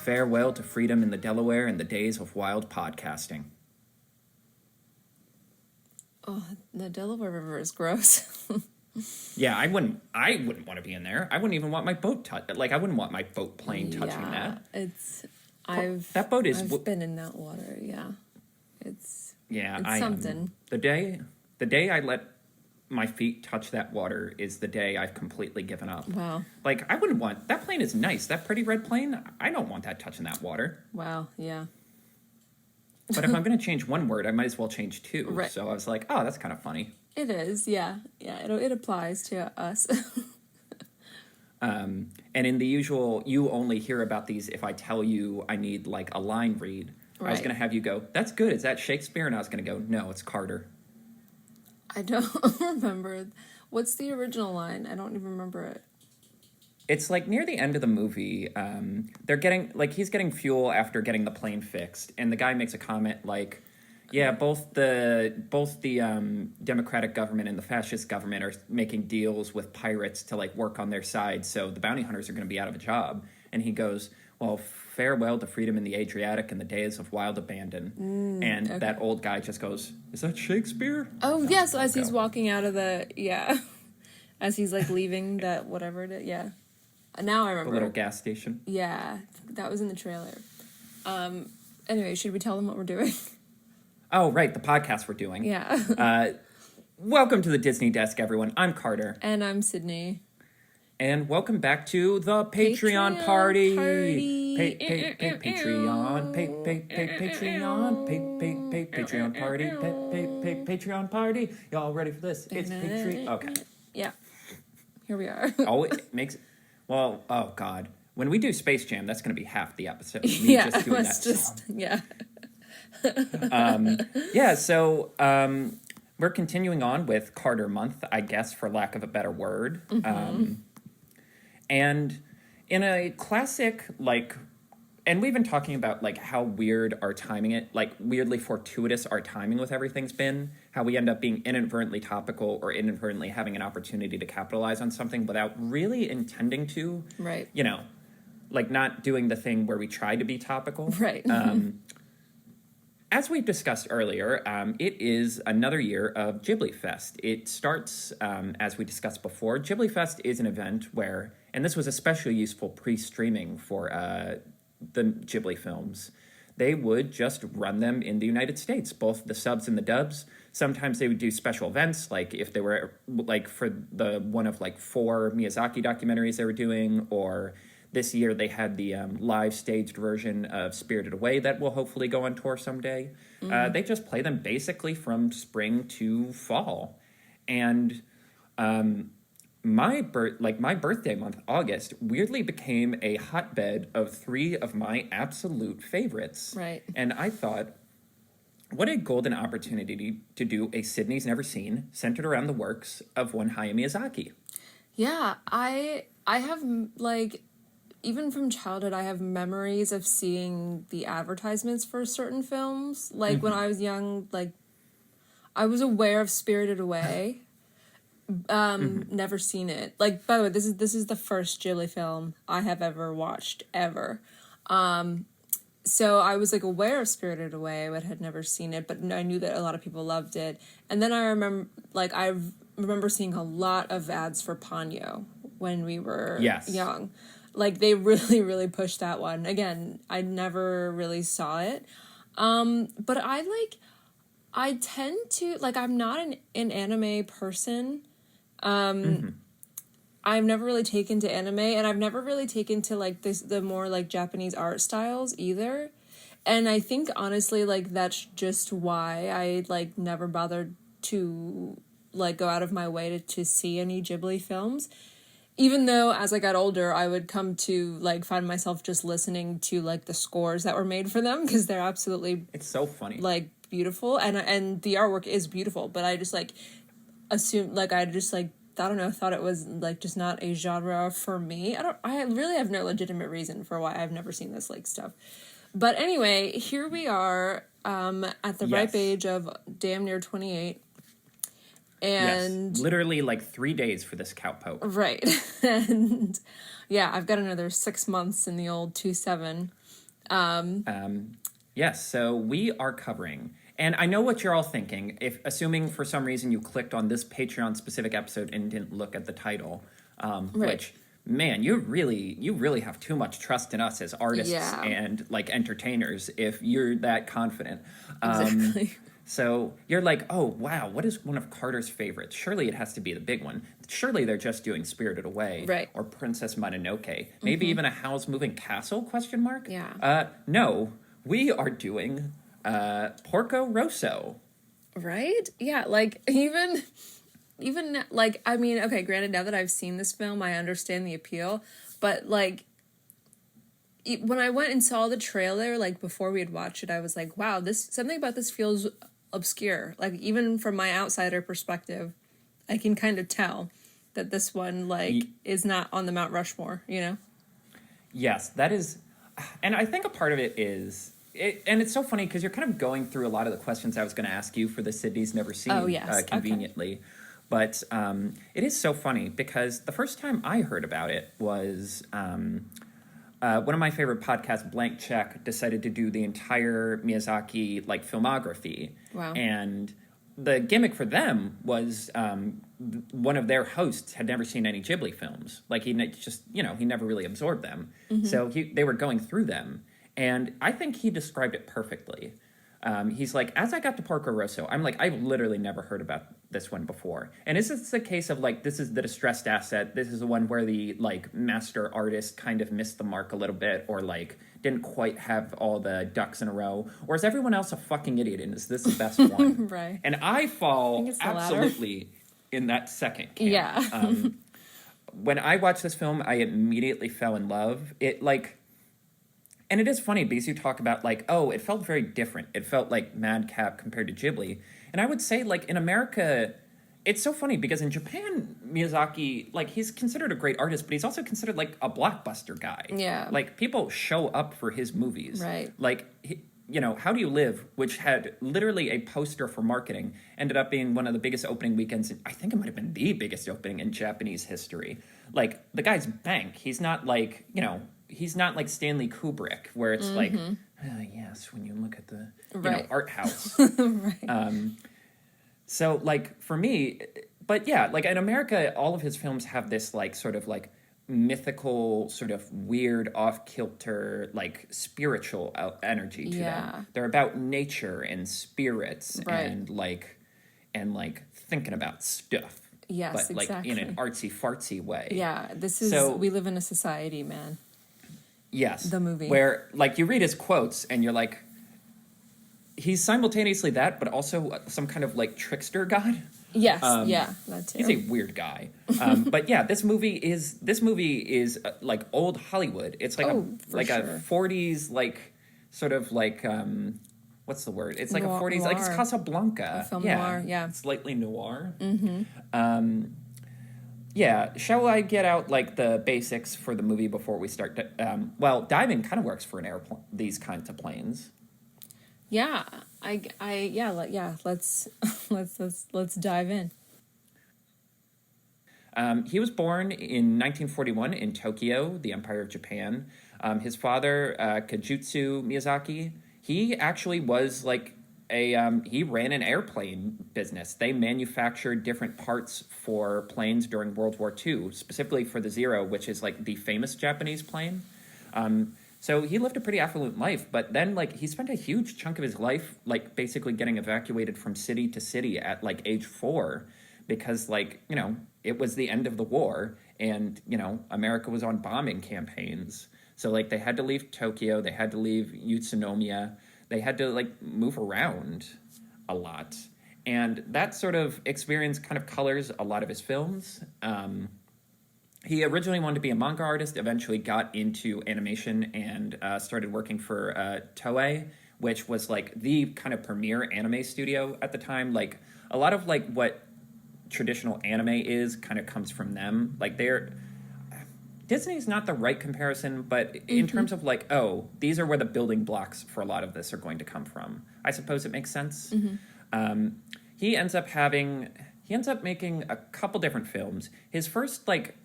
Farewell to freedom in the Delaware and the days of wild podcasting. Oh, the Delaware River is gross. Yeah, I wouldn't want to be in there. I wouldn't even want my boat I wouldn't want my boat plane touching that. I've been in that water. Yeah, it's something. The day I let my feet touch that water is the day I've completely given up. Wow. Like, I wouldn't want... That plane is nice. That pretty red plane, I don't want that touching that water. Wow, yeah. But if I'm going to change one word, I might as well change two. Right. So I was like, oh, that's kind of funny. It is, yeah. Yeah, it applies to us. And in the usual, you only hear about these if I tell you I need, like, a line read. Right. I was going to have you go, that's good. Is that Shakespeare? And I was going to go, no, it's Carter. I don't remember. What's the original line? I don't even remember it. It's like near the end of the movie. They're getting he's getting fuel after getting the plane fixed, and the guy makes a comment like, "Yeah, both the Democratic government and the fascist government are making deals with pirates to like work on their side, so the bounty hunters are going to be out of a job." And he goes, "Well, farewell to freedom in the Adriatic and the days of wild abandon." And that old guy just goes, "Is that Shakespeare?" Oh, yes, so as he's walking out of as he's like leaving that whatever it is, yeah. Now I remember. The little gas station. Yeah, that was in the trailer. Anyway, should we tell them what we're doing? Oh, right, the podcast we're doing. Yeah. Welcome to the Disney Desk, everyone. I'm Carter. And I'm Sydney. And welcome back to the Patreon party. Patreon party. Patreon party. Y'all ready for this? It's Patreon. Okay. Yeah. Here we are. Oh, it makes... Well, oh, God. When we do Space Jam, that's going to be half the episode. Yeah, just doing that song. Yeah. So we're continuing on with Carter Month, I guess, for lack of a better word. Mm-hmm. And in a classic, like... And we've been talking about, like, how weird our timing weirdly fortuitous our timing with everything's been. How we end up being inadvertently topical or inadvertently having an opportunity to capitalize on something without really intending to. Right. You know, like not doing the thing where we try to be topical. Right. As we discussed earlier, it is another year of Ghibli Fest. It starts, as we discussed before, Ghibli Fest is an event where, and this was especially useful pre-streaming for the Ghibli films, they would just run them in the United States, both the subs and the dubs. Sometimes they would do special events, like if they were, like for the one of like 4 Miyazaki documentaries they were doing, or this year they had the live staged version of Spirited Away that will hopefully go on tour someday. Mm-hmm. They just play them basically from spring to fall. And my birthday month, August, weirdly became a hotbed of 3 of my absolute favorites. Right. And I thought, what a golden opportunity to do a Sydney's Never Seen centered around the works of one Hayao Miyazaki. Yeah, I have, like, even from childhood, I have memories of seeing the advertisements for certain films. Like, when I was young, like, I was aware of Spirited Away. Never seen it. Like, by the way, this is the first Ghibli film I have ever watched, ever. So I was, like, aware of Spirited Away, but had never seen it, but I knew that a lot of people loved it. And then I remember seeing a lot of ads for Ponyo when we were young. Like, they really, really pushed that one. Again, I never really saw it. But I tend to, like, I'm not an anime person. I've never really taken to anime, and I've never really taken to, like, the more, like, Japanese art styles either. And I think, honestly, like, that's just why I, like, never bothered to, like, go out of my way to see any Ghibli films. even though as I got older, I would come to like find myself just listening to like the scores that were made for them because they're absolutely It's so funny. like beautiful, and the artwork is beautiful. But I just like assumed like I just like I don't know, thought it was like just not a genre for me. I really have no legitimate reason for why I've never seen this like stuff. But anyway, here we are at the ripe Yes. age of damn near 28. And yes, literally like 3 days for this cowpoke. right. And yeah, I've got another 6 months in the old 2-7. Yes, so we are covering, and I know what you're all thinking. If assuming for some reason you clicked on this Patreon specific episode and didn't look at the title, Right. which man, you really have too much trust in us as artists Yeah. and like entertainers if you're that confident. Exactly. So you're like, oh wow, what is one of Carter's favorites? Surely it has to be the big one. Surely they're just doing Spirited Away, Right. or Princess Mononoke, maybe even a Howl's Moving Castle? Question mark. Yeah. No, we are doing Porco Rosso. Right? Yeah, like even like I mean, okay, granted now that I've seen this film, I understand the appeal, but like when I went and saw the trailer like before we had watched it, I was like, wow, this something about this feels obscure. Like even from my outsider perspective, I can kind of tell that this one like is not on the Mount Rushmore, you know? Yes, that is, and I think a part of it is. And it's so funny because you're kind of going through a lot of the questions I was going to ask you for the Sydney's Never Seen, Oh, yes. Okay. conveniently. But it is so funny because the first time I heard about it was one of my favorite podcasts, Blank Check, decided to do the entire Miyazaki like filmography. Wow. And the gimmick for them was one of their hosts had never seen any Ghibli films. Like he he never really absorbed them. Mm-hmm. So they were going through them. And I think he described it perfectly. He's like, as I got to Porco Rosso, I'm like, I've literally never heard about this one before. And is this the case of like, this is the distressed asset? This is the one where the like master artist kind of missed the mark a little bit, or like didn't quite have all the ducks in a row? Or is everyone else a fucking idiot? And is this the best one? Right. And I fall it's the latter. absolutely in that second camp. Yeah. When I watched this film, I immediately fell in love. And it is funny because you talk about like, oh, it felt very different. It felt like Madcap compared to Ghibli. And I would say like in America, it's so funny because in Japan, Miyazaki, like he's considered a great artist, but he's also considered like a blockbuster guy. Yeah. Like people show up for his movies. Right. Like, How Do You Live, which had literally a poster for marketing, ended up being one of the biggest opening weekends. I think it might have been the biggest opening in Japanese history. Like the guy's bank. He's not like, he's not like Stanley Kubrick, where it's like, yes, when you look at the Right. art house. Right. So like for me, but yeah, like in America, all of his films have this like sort of like mythical, sort of weird, off kilter, like spiritual energy to Yeah. them. They're about nature and spirits Right. and like thinking about stuff. Yes, but like in an exactly. artsy fartsy way. Yeah, this is So- we live in a society, man. Yes. The movie. Where, like, you read his quotes and you're like, he's simultaneously that, but also some kind of, like, trickster god. Yes, yeah, that too. He's a weird guy. But yeah, this movie is like, old Hollywood. It's like for a sure. 40s, like, sort of like, what's the word? It's like a 40s, like, it's Noir. Casablanca. A film noir, yeah. Slightly noir. Yeah, shall I get out like the basics for the movie before we start? Diving kind of works for an airplane. These kinds of planes. Yeah, let's let's dive in. He was born in 1941 in Tokyo, the Empire of Japan. His father, Kajutsu Miyazaki, he actually was like he ran an airplane business. They manufactured different parts for planes during World War II, specifically for the Zero, which is like the famous Japanese plane. So he lived a pretty affluent life, but then like he spent a huge chunk of his life like basically getting evacuated from city to city at like age 4 because like, it was the end of the war and, America was on bombing campaigns. So like they had to leave Tokyo, they had to leave Utsunomiya, they had to like move around a lot. And that sort of experience kind of colors a lot of his films. He originally wanted to be a manga artist, eventually got into animation and started working for Toei, which was like the kind of premier anime studio at the time. Like a lot of like what traditional anime is kind of comes from them. Like they're Disney's not the right comparison, but in terms of like, oh, these are where the building blocks for a lot of this are going to come from. I suppose it makes sense. Um, he ends up making a couple different films. His first like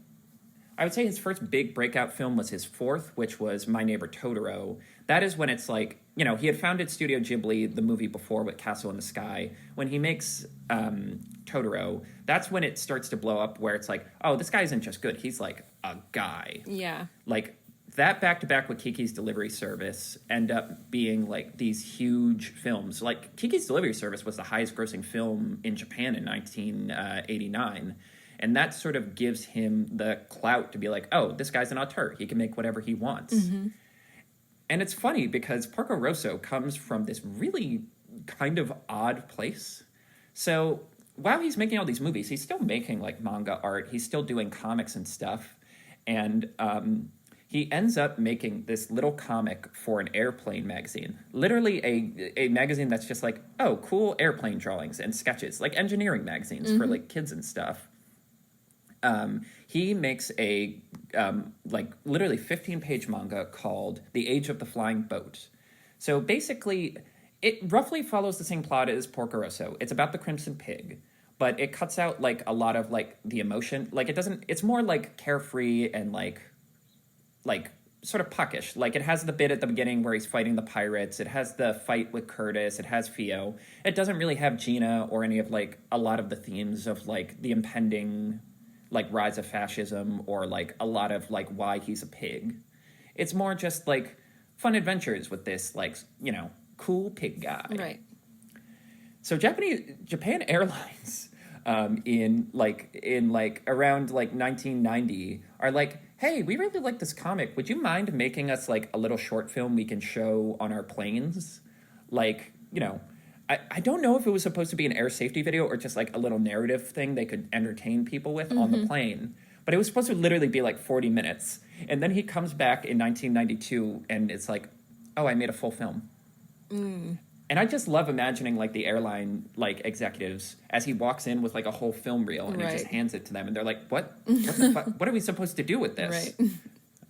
I would say his first big breakout film was his fourth, which was My Neighbor Totoro. That is when it's like, you know, he had founded Studio Ghibli the movie before with Castle in the Sky. When he makes Totoro, that's when it starts to blow up where it's like, oh, this guy isn't just good. He's like a guy. Yeah. Like that back-to-back with Kiki's Delivery Service end up being like these huge films. Like Kiki's Delivery Service was the highest grossing film in Japan in 1989. And that sort of gives him the clout to be like, oh, this guy's an auteur. He can make whatever he wants. And it's funny because Porco Rosso comes from this really kind of odd place. So while he's making all these movies, he's still making like manga art. He's still doing comics and stuff. And he ends up making this little comic for an airplane magazine. Literally a magazine that's just like, oh, cool airplane drawings and sketches. Like engineering magazines for like kids and stuff. He makes a like literally 15-page manga called The Age of the Flying Boat. So basically, it roughly follows the same plot as Porco Rosso. It's about the Crimson Pig, but it cuts out like a lot of like the emotion. Like it doesn't. It's more like carefree and like sort of puckish. Like it has the bit at the beginning where he's fighting the pirates. It has the fight with Curtis. It has Fio. It doesn't really have Gina or any of like a lot of the themes of like the impending like rise of fascism or like a lot of like why he's a pig. It's more just like fun adventures with this like, you know, cool pig guy. Right. So Japan Airlines in around like 1990 are like, hey, we really like this comic. Would you mind making us like a little short film we can show on our planes? Like, you know, I don't know if it was supposed to be an air safety video or just like a little narrative thing they could entertain people with on the plane. But it was supposed to literally be like 40 minutes. And then he comes back in 1992 and it's like, oh, I made a full film. And I just love imagining like the airline like executives as he walks in with like a whole film reel and he just hands it to them and they're like, what the fuck? What are we supposed to do with this? Right.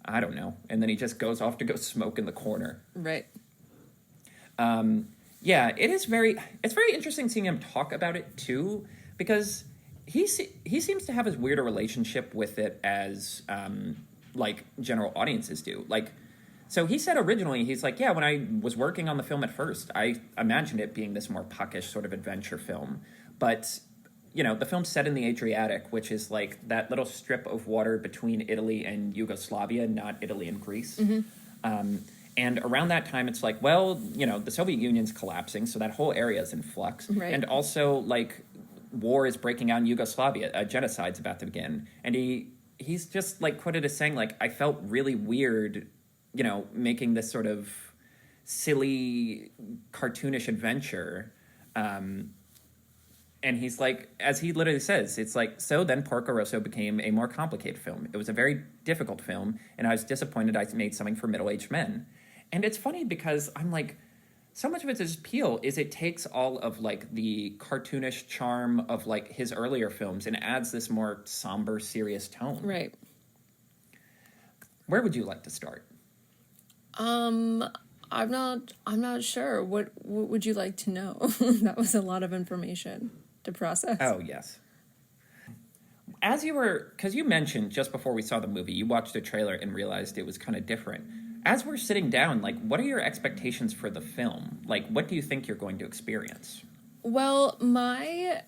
I don't know. And then he just goes off to go smoke in the corner. Right. Yeah, it's very interesting seeing him talk about it too, because he seems to have as weird a relationship with it as like general audiences do. Like, so he said originally, he's like, yeah, when I was working on the film at first, I imagined it being this more puckish sort of adventure film, but you know, the film's set in the Adriatic, which is like that little strip of water between Italy and Yugoslavia, not Italy and Greece. And around that time, it's like, well, you know, the Soviet Union's collapsing, so that whole area is in flux. Right. And also, like, war is breaking out in Yugoslavia. A genocide's about to begin. And he's just, like, quoted as saying, like, I felt really weird, you know, making this sort of silly, cartoonish adventure. And he's like, as he literally says, it's like, so then Porco Rosso became a more complicated film. It was a very difficult film, and I was disappointed I made something for middle-aged men. And it's funny because I'm like, so much of its appeal is it takes all of like the cartoonish charm of like his earlier films and adds this more somber, serious tone. Right. Where would you like to start? I'm not sure. What would you like to know? That was a lot of information to process. Oh, yes. As you were, because you mentioned just before we saw the movie, you watched the trailer and realized it was kind of different. As we're sitting down, like, what are your expectations for the film? Like, what do you think you're going to experience? Well, my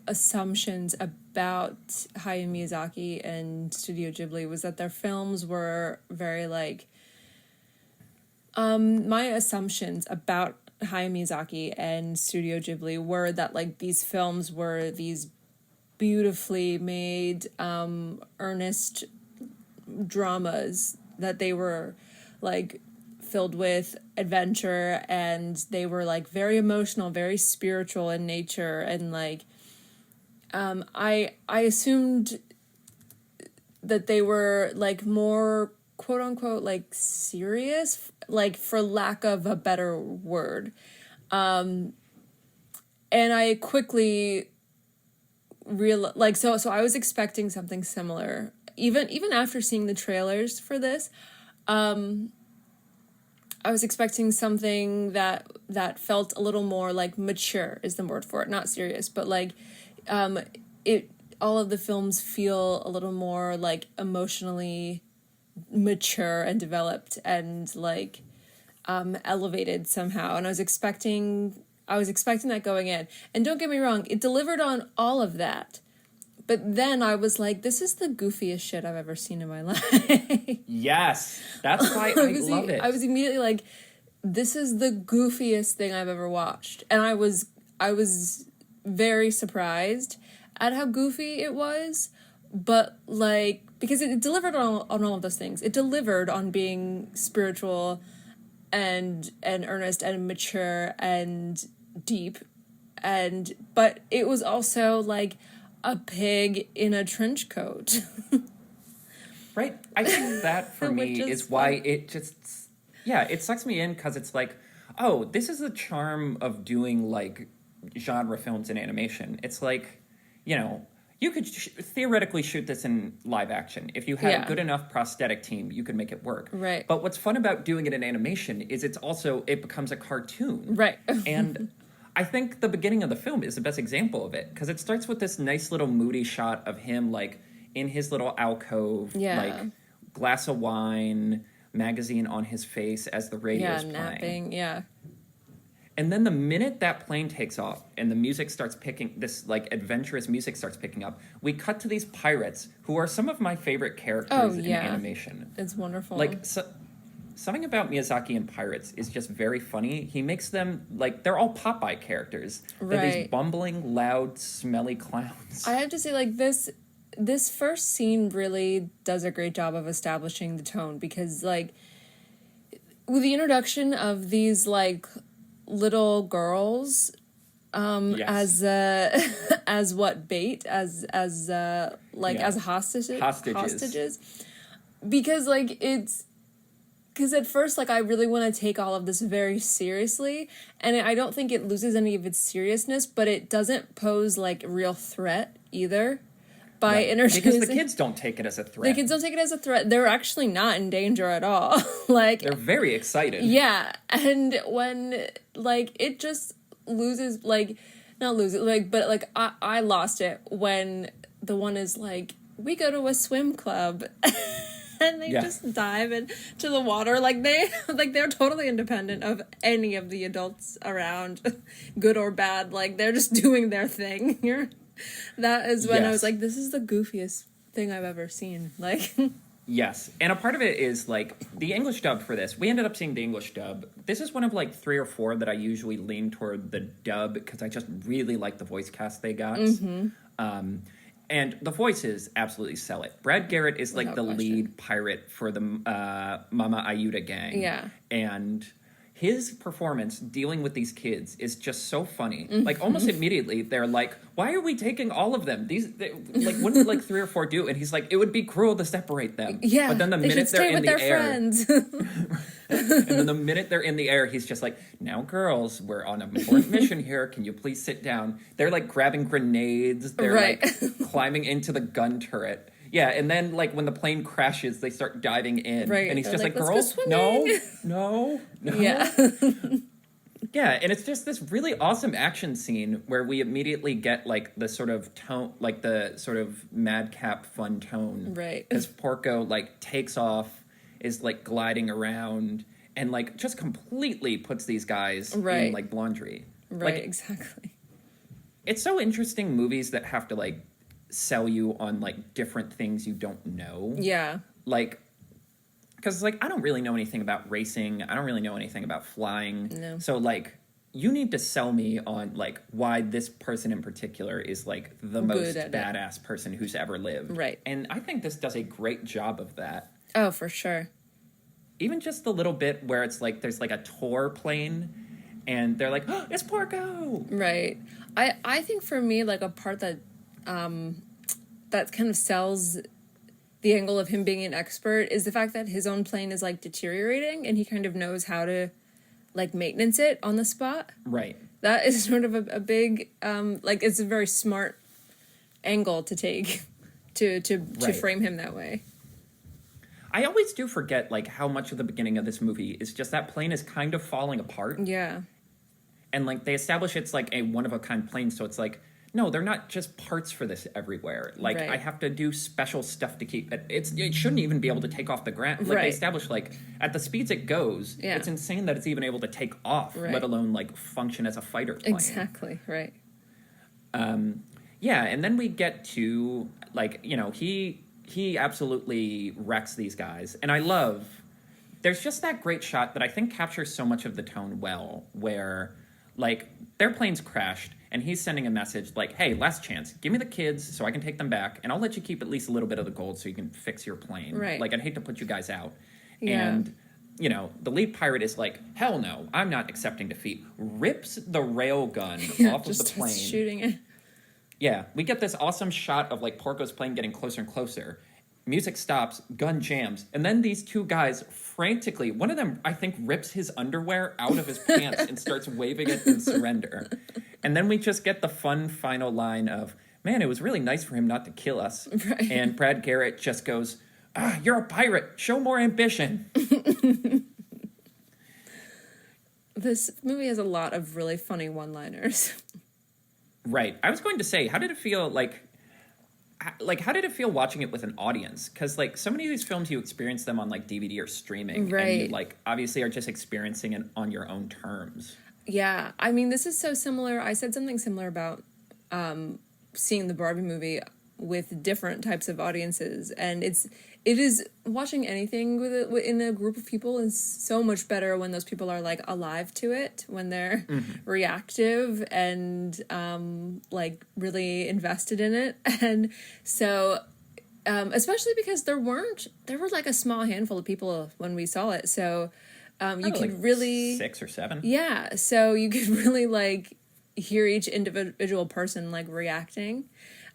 assumptions about Hayao Miyazaki and Studio Ghibli was that their films were very, like... my assumptions about Hayao Miyazaki and Studio Ghibli were that, like, these films were these beautifully made, earnest dramas, that they were like filled with adventure and they were like very emotional, very spiritual in nature, and like I assumed that they were like more quote unquote like serious, like for lack of a better word. And I quickly like so I was expecting something similar. Even after seeing the trailers for this, I was expecting something that felt a little more like mature is the word for it, not serious, but like it all of the films feel a little more like emotionally mature and developed and like elevated somehow. And I was expecting that going in. And don't get me wrong, it delivered on all of that. But then I was like, this is the goofiest shit I've ever seen in my life. Yes, that's why I love it. I was immediately like, this is the goofiest thing I've ever watched. And I was very surprised at how goofy it was. But like, because it delivered on all of those things. It delivered on being spiritual and earnest and mature and deep. But it was also like a pig in a trench coat. Right? I think that for me is why it just, it sucks me in, because it's like, oh, this is the charm of doing like genre films and animation. It's like, you could theoretically shoot this in live action. If you had a good enough prosthetic team, you could make it work. Right. But what's fun about doing it in animation is it becomes a cartoon. Right. And I think the beginning of the film is the best example of it, because it starts with this nice little moody shot of him like in his little alcove, like glass of wine, magazine on his face as the radio's playing. Napping, And then the minute that plane takes off and the music starts this like adventurous music starts picking up, we cut to these pirates who are some of my favorite characters in animation. It's wonderful. Like, something about Miyazaki and pirates is just very funny. He makes them, like, they're all Popeye characters. They're these bumbling, loud, smelly clowns. I have to say, like, this first scene really does a great job of establishing the tone, because, like, with the introduction of these, like, little girls, as what bait, as hostages. Because, like, because at first, like, I really want to take all of this very seriously, and I don't think it loses any of its seriousness, but it doesn't pose, like, real threat either by introducing... Because the kids don't take it as a threat. The kids don't take it as a threat. They're actually not in danger at all. Like... They're very excited. Yeah, and when, like, it just loses, like... Not lose it, like, but, like, I lost it when the one is like, we go to a swim club... And they just dive into the water like they're totally independent of any of the adults around, good or bad. Like, they're just doing their thing here. That is when I was like, this is the goofiest thing I've ever seen. Like, yes, and a part of it is like the English dub for this. We ended up seeing the English dub. This is one of like 3 or 4 that I usually lean toward the dub, because I just really like the voice cast they got. And the voices absolutely sell it. Brad Garrett is like lead pirate for the Mama Ayuda gang. Yeah. And his performance dealing with these kids is just so funny. Like, almost immediately, they're like, why are we taking all of them? Like, wouldn't like 3 or 4 do? And he's like, it would be cruel to separate them. Yeah. But then the minute they're in the air... Friends. And then the minute they're in the air, he's just like, now, girls, we're on an important mission here. Can you please sit down? They're, like, grabbing grenades. They're, like, climbing into the gun turret. Yeah, and then, like, when the plane crashes, they start diving in. Right. And he's just like, girls, no. Yeah. Yeah, and it's just this really awesome action scene where we immediately get, like, the sort of tone, like, the sort of madcap fun tone. Right. Because Porco, like, takes off, is like gliding around, and like just completely puts these guys in like laundry. Right, like, exactly. It's so interesting, movies that have to like sell you on like different things you don't know. Yeah. Like, because like I don't really know anything about racing. I don't really know anything about flying. No. So like you need to sell me on like why this person in particular is like the most badass person who's ever lived. Right. And I think this does a great job of that. Oh, for sure. Even just the little bit where it's like there's like a tour plane and they're like, oh, it's Porco. Right. I think for me, like, a part that that kind of sells the angle of him being an expert is the fact that his own plane is like deteriorating and he kind of knows how to like maintenance it on the spot. Right. That is sort of a big like it's a very smart angle to take to Right. frame him that way. I always do forget like how much of the beginning of this movie is just that plane is kind of falling apart. Yeah. And like they establish it's like a one of a kind plane, so it's like, no, they're not just parts for this everywhere. Like Right. I have to do special stuff to keep it. It shouldn't even be able to take off the ground. Like Right. they establish like at the speeds it goes, Yeah. it's insane that it's even able to take off, Right. let alone like function as a fighter plane. Exactly. Right. Yeah, and then we get to like, you know, he absolutely wrecks these guys. And I love there's just that great shot that I think captures so much of the tone well, where like their plane's crashed and he's sending a message like, hey, last chance, give me the kids so I can take them back and I'll let you keep at least a little bit of the gold so you can fix your plane. Right. Like I'd hate to put you guys out. Yeah. And you know, the lead pirate is like, hell no, I'm not accepting defeat. Rips the rail gun off of Just the plane. starts shooting it. Yeah, we get this awesome shot of like Porco's plane getting closer and closer. Music stops, gun jams, and then these two guys frantically, one of them I think rips his underwear out of his pants and starts waving it in surrender. And then we just get the fun final line of, man, it was really nice for him not to kill us. Right. And Brad Garrett just goes, you're a pirate, show more ambition. This movie has a lot of really funny one-liners. Right. I was going to say, how did it feel how did it feel watching it with an audience? Because like so many of these films, you experience them on like DVD or streaming, Right. and you like obviously are just experiencing it on your own terms. Yeah, I mean, this is so similar. I said something similar about seeing the Barbie movie with different types of audiences, and it is watching anything in a group of people is so much better when those people are like alive to it, when they're reactive and like really invested in it, and so especially because there were like a small handful of people when we saw it, so you could like really 6 or 7. Yeah, so you could really like hear each individual person like reacting.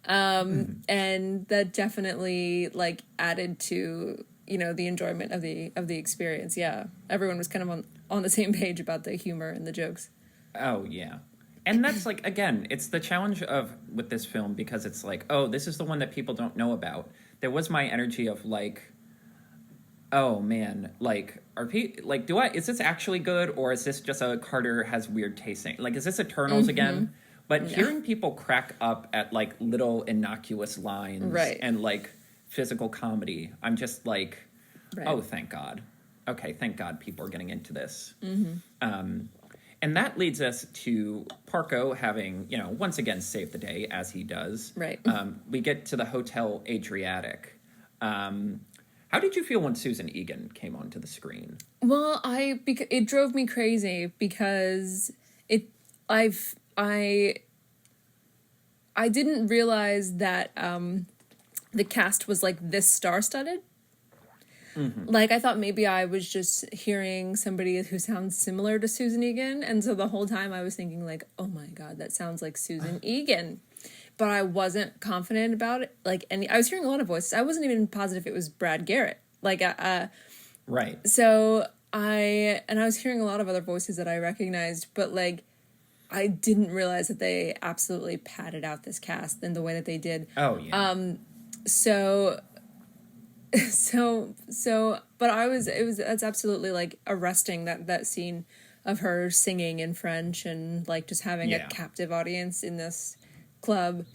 And that definitely like added to, you know, the enjoyment of the experience. Yeah. Everyone was kind of on the same page about the humor and the jokes. Oh yeah. And that's like, again, it's the challenge with this film, because it's like, oh, this is the one that people don't know about. There was my energy of like, oh man, like is this actually good, or is this just a Carter has weird tasting? Like, is this Eternals again? But hearing people crack up at like little innocuous lines, Right. and like physical comedy, I'm just like, Right. oh, thank God. Okay, thank God people are getting into this. And that leads us to Porco having, you know, once again saved the day, as he does. Right. We get to the Hotel Adriatic. How did you feel when Susan Egan came onto the screen? Well, it drove me crazy because I didn't realize that the cast was like this star-studded. Like, I thought maybe I was just hearing somebody who sounds similar to Susan Egan, and so the whole time I was thinking like, oh my God, that sounds like Susan Egan. But I wasn't confident about it. Like, I was hearing a lot of voices. I wasn't even positive it was Brad Garrett. Like, Right. so I was hearing a lot of other voices that I recognized, but like, I didn't realize that they absolutely padded out this cast in the way that they did. Oh, yeah. So, but that's absolutely like arresting, that scene of her singing in French and like just having a captive audience in this club.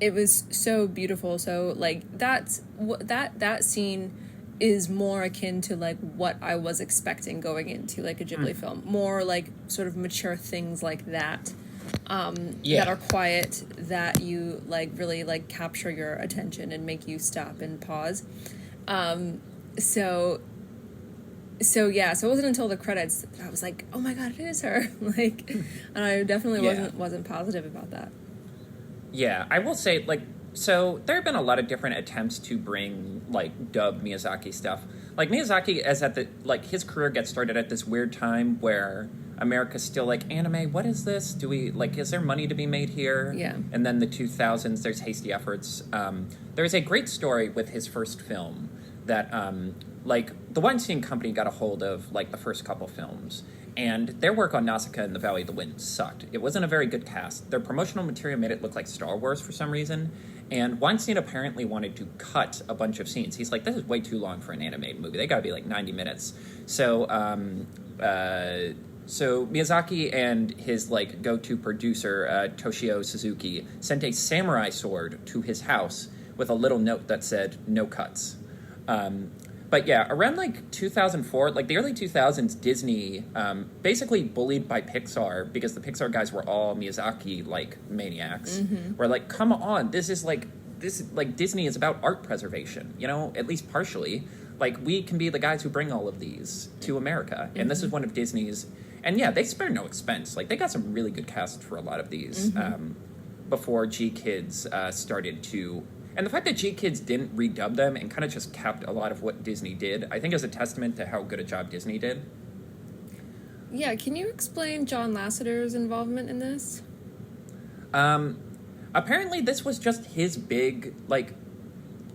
It was so beautiful. So like that scene is more akin to like what I was expecting going into like a Ghibli film, more like sort of mature things like that. That are quiet, that you like really like capture your attention and make you stop and pause. So it wasn't until the credits that I was like, oh my God, it is her. Like, and I definitely wasn't positive about that. Yeah, I will say, like, so there have been a lot of different attempts to bring, like, dub Miyazaki stuff. Like Miyazaki is at the like his career gets started at this weird time where America's still like anime. What is this? Do we like? Is there money to be made here? Yeah. And then the 2000s, there's hasty efforts. There's a great story with his first film that like the Weinstein Company got a hold of like the first couple films. And their work on Nausicaa and the Valley of the Wind sucked. It wasn't a very good cast. Their promotional material made it look like Star Wars for some reason. And Weinstein apparently wanted to cut a bunch of scenes. He's like, this is way too long for an animated movie. They got to be like 90 minutes. So Miyazaki and his like go-to producer, Toshio Suzuki, sent a samurai sword to his house with a little note that said, no cuts. But yeah, around like 2004, like the early 2000s, Disney basically bullied by Pixar because the Pixar guys were all Miyazaki like maniacs. We're like, come on, this Disney is about art preservation, you know, at least partially. Like we can be the guys who bring all of these to America, and this is one of Disney's. And yeah, they spare no expense. Like they got some really good cast for a lot of these before G Kids started to. And the fact that G Kids didn't redub them and kind of just kept a lot of what Disney did, I think is a testament to how good a job Disney did. Yeah, can you explain John Lasseter's involvement in this? Apparently this was just his big,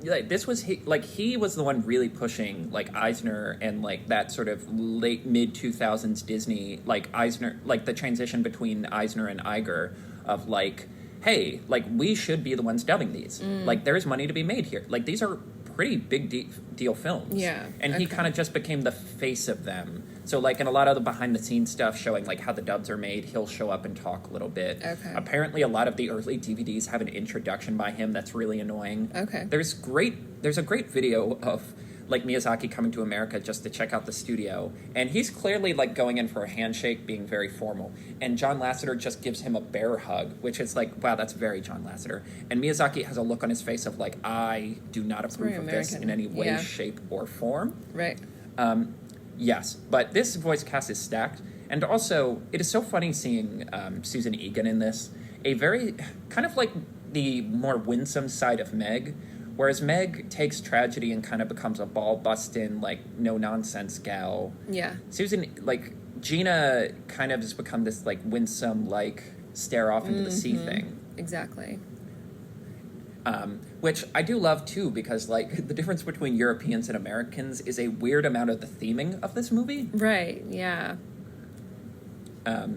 this was he was the one really pushing like Eisner and like that sort of late mid 2000s Disney, like Eisner, like the transition between Eisner and Iger of like, hey, like we should be the ones dubbing these. Like there's money to be made here. Like these are pretty big deal films. Yeah. And he kind of just became the face of them. So like in a lot of the behind the scenes stuff showing like how the dubs are made, he'll show up and talk a little bit. Okay. Apparently a lot of the early DVDs have an introduction by him that's really annoying. Okay. There's a great video of like Miyazaki coming to America just to check out the studio, and he's clearly like going in for a handshake, being very formal, and John Lasseter just gives him a bear hug, which is like, wow, that's very John Lasseter. And Miyazaki has a look on his face of like, I do not approve of this in any way, shape, or form. Right. Yes, but this voice cast is stacked, and also it is so funny seeing Susan Egan in this, a very kind of like the more winsome side of Meg. Whereas Meg takes tragedy and kind of becomes a ball-bustin', like, no-nonsense gal. Yeah. Susan, like, Gina kind of has become this, like, winsome, like, stare-off into the sea thing. Exactly. Which I do love, too, because, like, the difference between Europeans and Americans is a weird amount of the theming of this movie. Right, yeah. For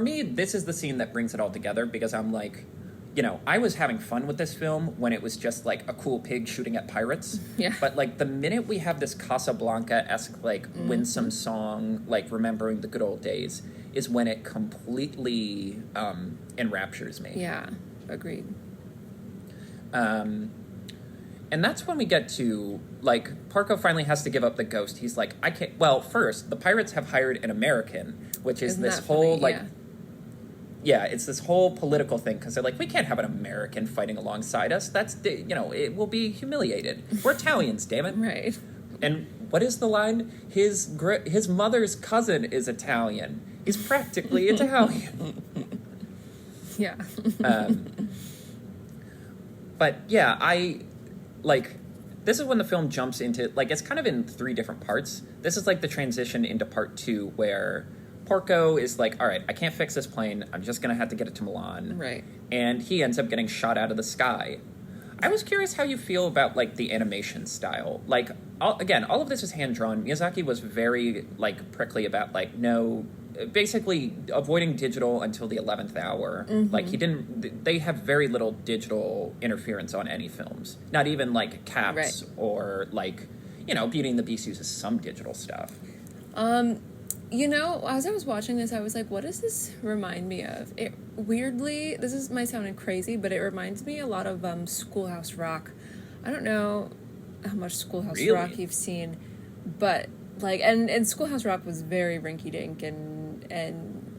me, this is the scene that brings it all together, because I'm like, you know, I was having fun with this film when it was just, like, a cool pig shooting at pirates. Yeah. But, like, the minute we have this Casablanca-esque, like, winsome song, like, remembering the good old days, is when it completely enraptures me. Yeah, agreed. And that's when we get to, like, Porco finally has to give up the ghost. He's like, I can't... Well, first, the pirates have hired an American, which is Isn't this that whole, funny? like... Yeah. Yeah, it's this whole political thing, because they're like, we can't have an American fighting alongside us. That's, you know, it will be humiliated. We're Italians, damn it. Right. And what is the line? His mother's cousin is Italian. He's practically Italian. Yeah. But yeah, this is when the film jumps into, like, it's kind of in 3 different parts. This is like the transition into part 2 where Porco is like, all right, I can't fix this plane. I'm just going to have to get it to Milan. Right. And he ends up getting shot out of the sky. I was curious how you feel about, like, the animation style. Like, all of this is hand-drawn. Miyazaki was very, like, prickly about, like, no... Basically avoiding digital until the 11th hour. Like, they have very little digital interference on any films. Not even, like, Caps or, like, you know, Beauty and the Beast uses some digital stuff. You know, as I was watching this, I was like, what does this remind me of? It weirdly, might sound crazy, but it reminds me a lot of Schoolhouse Rock. I don't know how much Schoolhouse Rock you've seen, but like, and Schoolhouse Rock was very rinky-dink and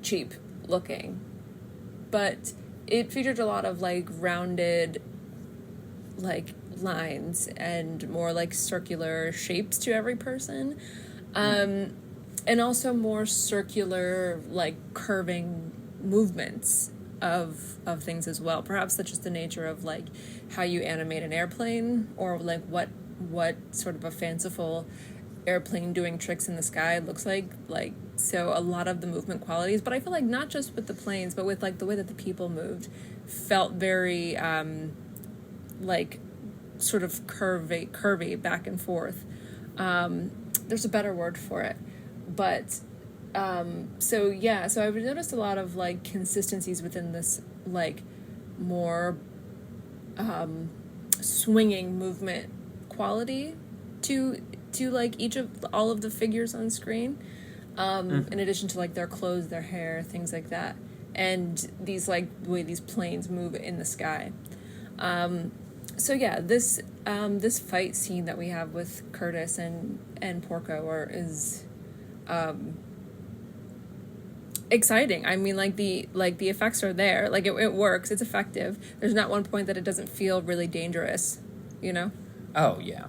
cheap looking, but it featured a lot of like rounded like lines and more like circular shapes to every person. And also more circular, like, curving movements of things as well. Perhaps that's just the nature of, like, how you animate an airplane or, like, what what sort of a fanciful airplane doing tricks in the sky looks like, so a lot of the movement qualities, but I feel like not just with the planes, but with like the way that the people moved felt very like sort of curvy back and forth. There's a better word for it, but so I've noticed a lot of like consistencies within this like more swinging movement quality to like each of all of the figures on screen, in addition to like their clothes, their hair, things like that, and these like the way these planes move in the sky. So yeah, this fight scene that we have with Curtis and Porco is exciting. I mean, like the effects are there, like it works, it's effective. There's not one point that it doesn't feel really dangerous, you know? Oh, yeah.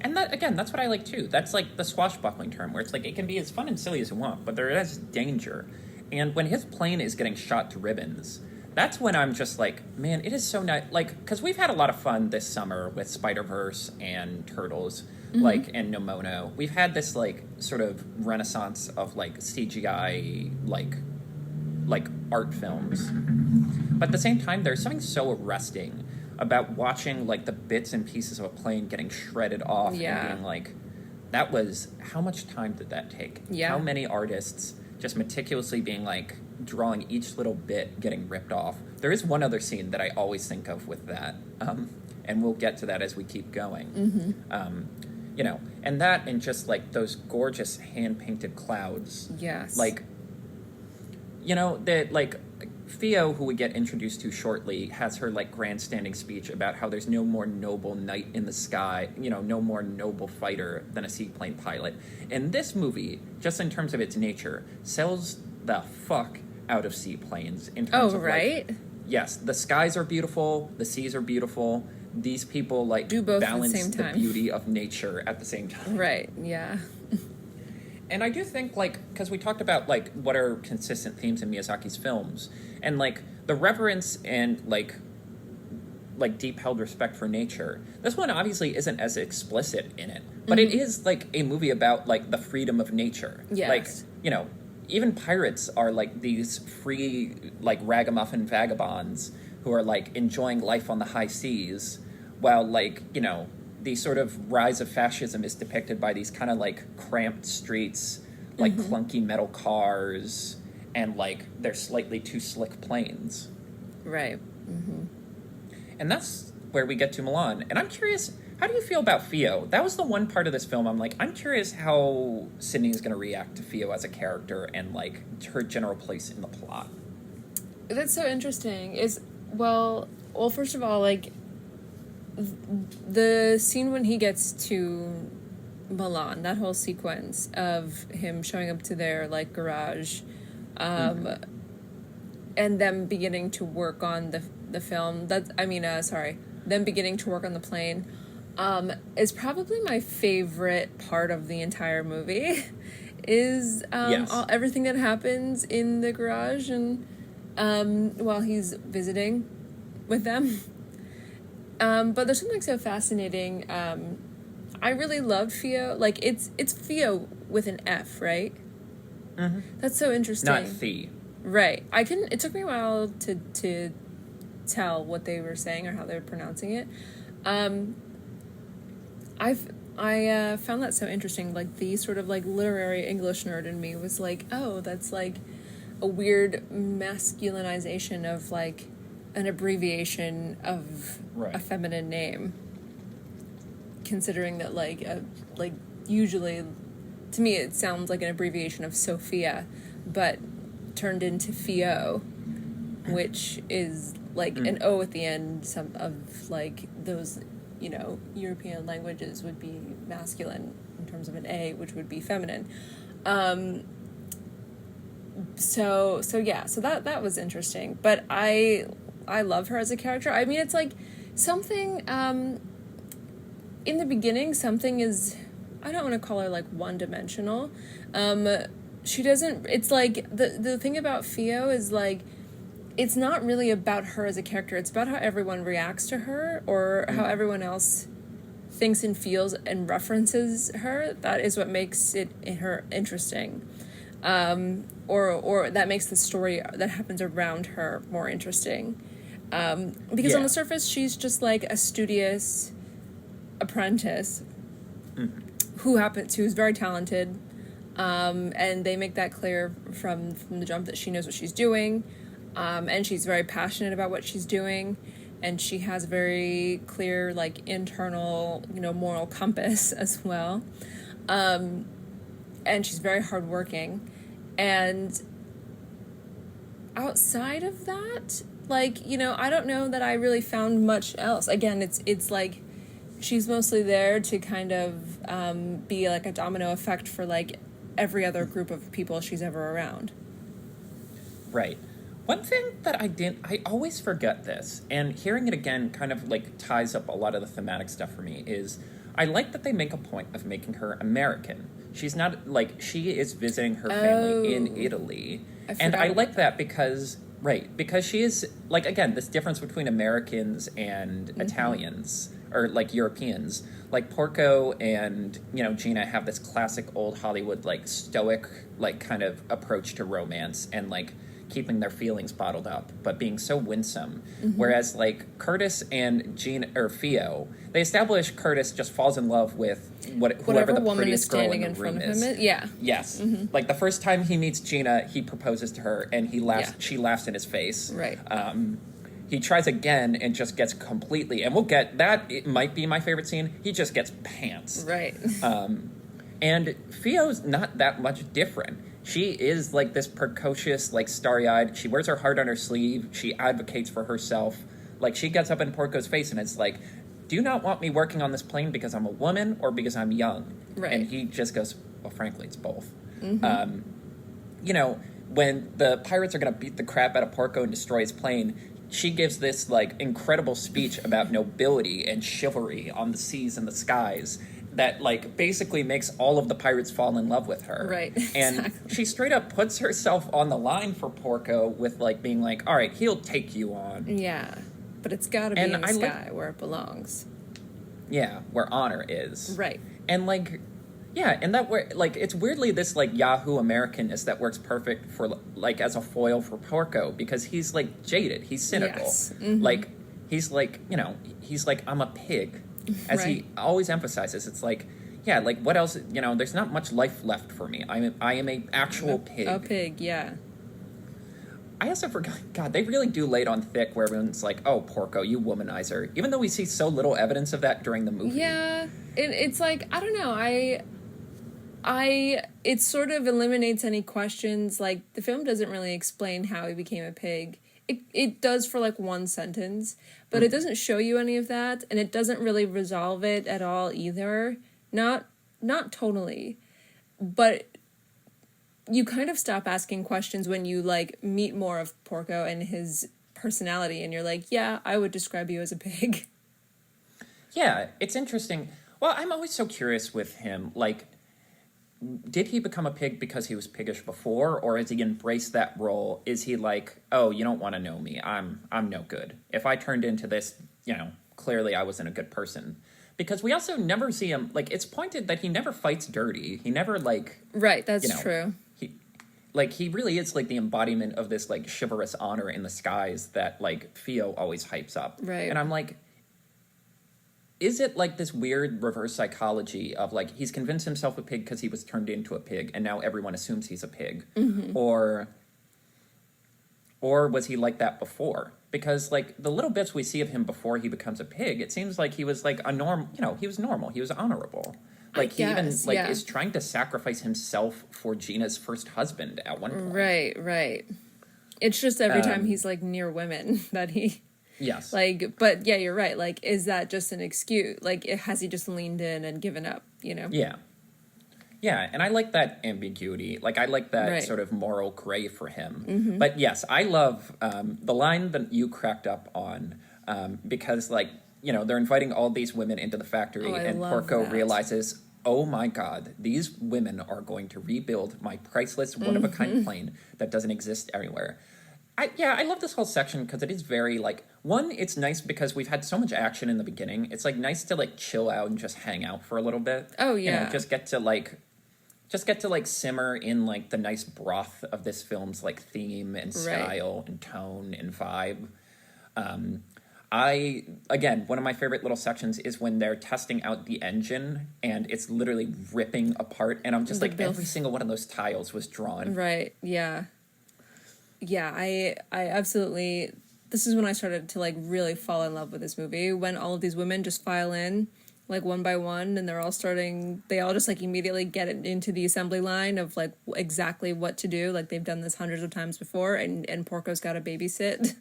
And that, again, that's what I like, too. That's, like, the swashbuckling term, where it's, like, it can be as fun and silly as you want, but there is danger. And when his plane is getting shot to ribbons, that's when I'm just like, man, it is so nice. Like, because we've had a lot of fun this summer with Spider-Verse and Turtles, like, and Nomono. We've had this, like, sort of renaissance of, like, CGI, like art films. But at the same time, there's something so arresting about watching like the bits and pieces of a plane getting shredded off and being like, that was, how much time did that take? Yeah. How many artists just meticulously being like drawing each little bit getting ripped off? There is one other scene that I always think of with that, and we'll get to that as we keep going. You know, and that and just like those gorgeous hand-painted clouds. Yes. Like, you know, that like Theo, who we get introduced to shortly, has her like grandstanding speech about how there's no more noble knight in the sky, you know, no more noble fighter than a seaplane pilot. And this movie, just in terms of its nature, sells the fuck out of seaplanes in terms of right? like, yes, the skies are beautiful, the seas are beautiful. These people like do both balance at the same time. The beauty of nature at the same time. Right, yeah. And I do think, like, because we talked about, like, what are consistent themes in Miyazaki's films, and, like, the reverence and, like deep-held respect for nature. This one obviously isn't as explicit in it, but it is, like, a movie about, like, the freedom of nature. Yes. Like, you know, even pirates are, like, these free, like, ragamuffin vagabonds who are, like, enjoying life on the high seas, while, like, you know, the sort of rise of fascism is depicted by these kind of like cramped streets, like clunky metal cars, and like they're slightly too slick planes. Right. And that's where we get to Milan. And I'm curious, how do you feel about Fio? That was the one part of this film I'm like, I'm curious how Sydney is going to react to Fio as a character and like her general place in the plot. That's so interesting. Well, first of all, like, the scene when he gets to Milan, that whole sequence of him showing up to their like garage, and them beginning to work on the film. Them beginning to work on the plane, is probably my favorite part of the entire movie. Is everything that happens in the garage and while he's visiting with them. But there's something so fascinating. I really love Fio. Like, it's Fio with an F, right? Mm-hmm. That's so interesting. Not Fee. Right. It took me a while to tell what they were saying or how they were pronouncing it. I found that so interesting. Like, the sort of, like, literary English nerd in me was like, oh, that's, like, a weird masculinization of, like, an abbreviation of a feminine name, considering that like usually to me it sounds like an abbreviation of Sophia, but turned into Fio, which is like an O at the end. Some of like those, you know, European languages would be masculine in terms of an A, which would be feminine. So that was interesting, but I love her as a character. I mean, it's like something, in the beginning, something is, I don't want to call her like one-dimensional. She doesn't, it's like, the thing about Fio is like, it's not really about her as a character. It's about how everyone reacts to her or how everyone else thinks and feels and references her, that is what makes her interesting. Or that makes the story that happens around her more interesting. Because on the surface, she's just like a studious apprentice who's very talented, and they make that clear from the jump that she knows what she's doing, and she's very passionate about what she's doing, and she has a very clear like internal moral compass as well, and she's very hardworking, and outside of that, like I don't know that I really found much else. Again, it's like she's mostly there to kind of be like a domino effect for like every other group of people she's ever around. Right. One thing that I always forget this, and hearing it again kind of like ties up a lot of the thematic stuff for me, is I like that they make a point of making her American. She's not, like, she is visiting her family in Italy. And I like that because she is, like, again, this difference between Americans and Italians, or, like, Europeans. Like, Porco and, Gina have this classic old Hollywood, like, stoic, like, kind of approach to romance and, like, keeping their feelings bottled up, but being so winsome. Whereas, like, Curtis and Theo, they establish Curtis just falls in love with whoever the woman prettiest is girl standing in the room front is. of him. Yeah. Yes. Like, the first time he meets Gina, he proposes to her, and he laughs. Yeah. She laughs in his face. Right. He tries again and just gets completely, and we'll get that. It might be my favorite scene. He just gets pants. Right. And Theo's not that much different. She is, like, this precocious, like, starry-eyed. She wears her heart on her sleeve. She advocates for herself. Like, she gets up in Porco's face and it's like, do you not want me working on this plane because I'm a woman or because I'm young? Right. And he just goes, well, frankly, it's both. When the pirates are going to beat the crap out of Porco and destroy his plane, she gives this, like, incredible speech about nobility and chivalry on the seas and the skies that, like, basically makes all of the pirates fall in love with her. Right. And Exactly. she straight up puts herself on the line for Porco with, like, being like, all right, he'll take you on. Yeah. But it's gotta be in the sky where it belongs. Yeah, where honor is. Right. And, like, yeah, and that where, like, it's weirdly this, like, Yahoo Americanness that works perfect for, like, as a foil for Porco, because he's, like, jaded. He's cynical. Yes. Like, he's like, he's like, I'm a pig. As he always emphasizes, it's like, yeah, like, what else, there's not much life left for me. I am a actual pig. A pig, yeah. I also forgot, God, they really do lay it on thick where everyone's like, oh, Porco, you womanizer. Even though we see so little evidence of that during the movie. Yeah, it's like, I don't know, it sort of eliminates any questions. Like, the film doesn't really explain how he became a pig. It does for, like, one sentence, but it doesn't show you any of that, and it doesn't really resolve it at all either. Not totally, but you kind of stop asking questions when you, like, meet more of Porco and his personality, and you're like, yeah, I would describe you as a pig. Yeah, it's interesting. Well, I'm always so curious with him, like, did he become a pig because he was piggish before, or has he embraced that role? Is he like, oh, you don't want to know me, I'm no good. If I turned into this, clearly I wasn't a good person. Because we also never see him, like, it's pointed that he never fights dirty. He never, like... Right, that's true. He really is, like, the embodiment of this, like, chivalrous honor in the skies that, like, Theo always hypes up. Right. And I'm like, is it, like, this weird reverse psychology of, like, he's convinced himself a pig because he was turned into a pig, and now everyone assumes he's a pig? Or was he like that before? Because, like, the little bits we see of him before he becomes a pig, it seems like he was, like, he was normal. He was honorable. Like, he even, like, is trying to sacrifice himself for Gina's first husband at one point. Right. It's just every time he's, like, near women that he... Yes. Like, but, yeah, you're right. Like, is that just an excuse? Like, has he just leaned in and given up, Yeah. Yeah, and I like that ambiguity. Like, I like that sort of moral gray for him. But, yes, I love the line that you cracked up on because, like, they're inviting all these women into the factory, and Porco realizes, oh, my God, these women are going to rebuild my priceless, one-of-a-kind plane that doesn't exist everywhere. I love this whole section because it is very like one. It's nice because we've had so much action in the beginning. It's like nice to like chill out and just hang out for a little bit. Oh, You know, yeah. just get to like simmer in like the nice broth of this film's like theme and Right. style and tone and vibe. I again, one of my favorite little sections is when they're testing out the engine and it's literally ripping apart, and I'm just The like build. every single one of those tiles was drawn. Right. Yeah. Yeah, I absolutely, this is when I started to like really fall in love with this movie, when all of these women just file in like one by one, and they all just like immediately get it into the assembly line of like exactly what to do, like they've done this hundreds of times before, and Porco's got to babysit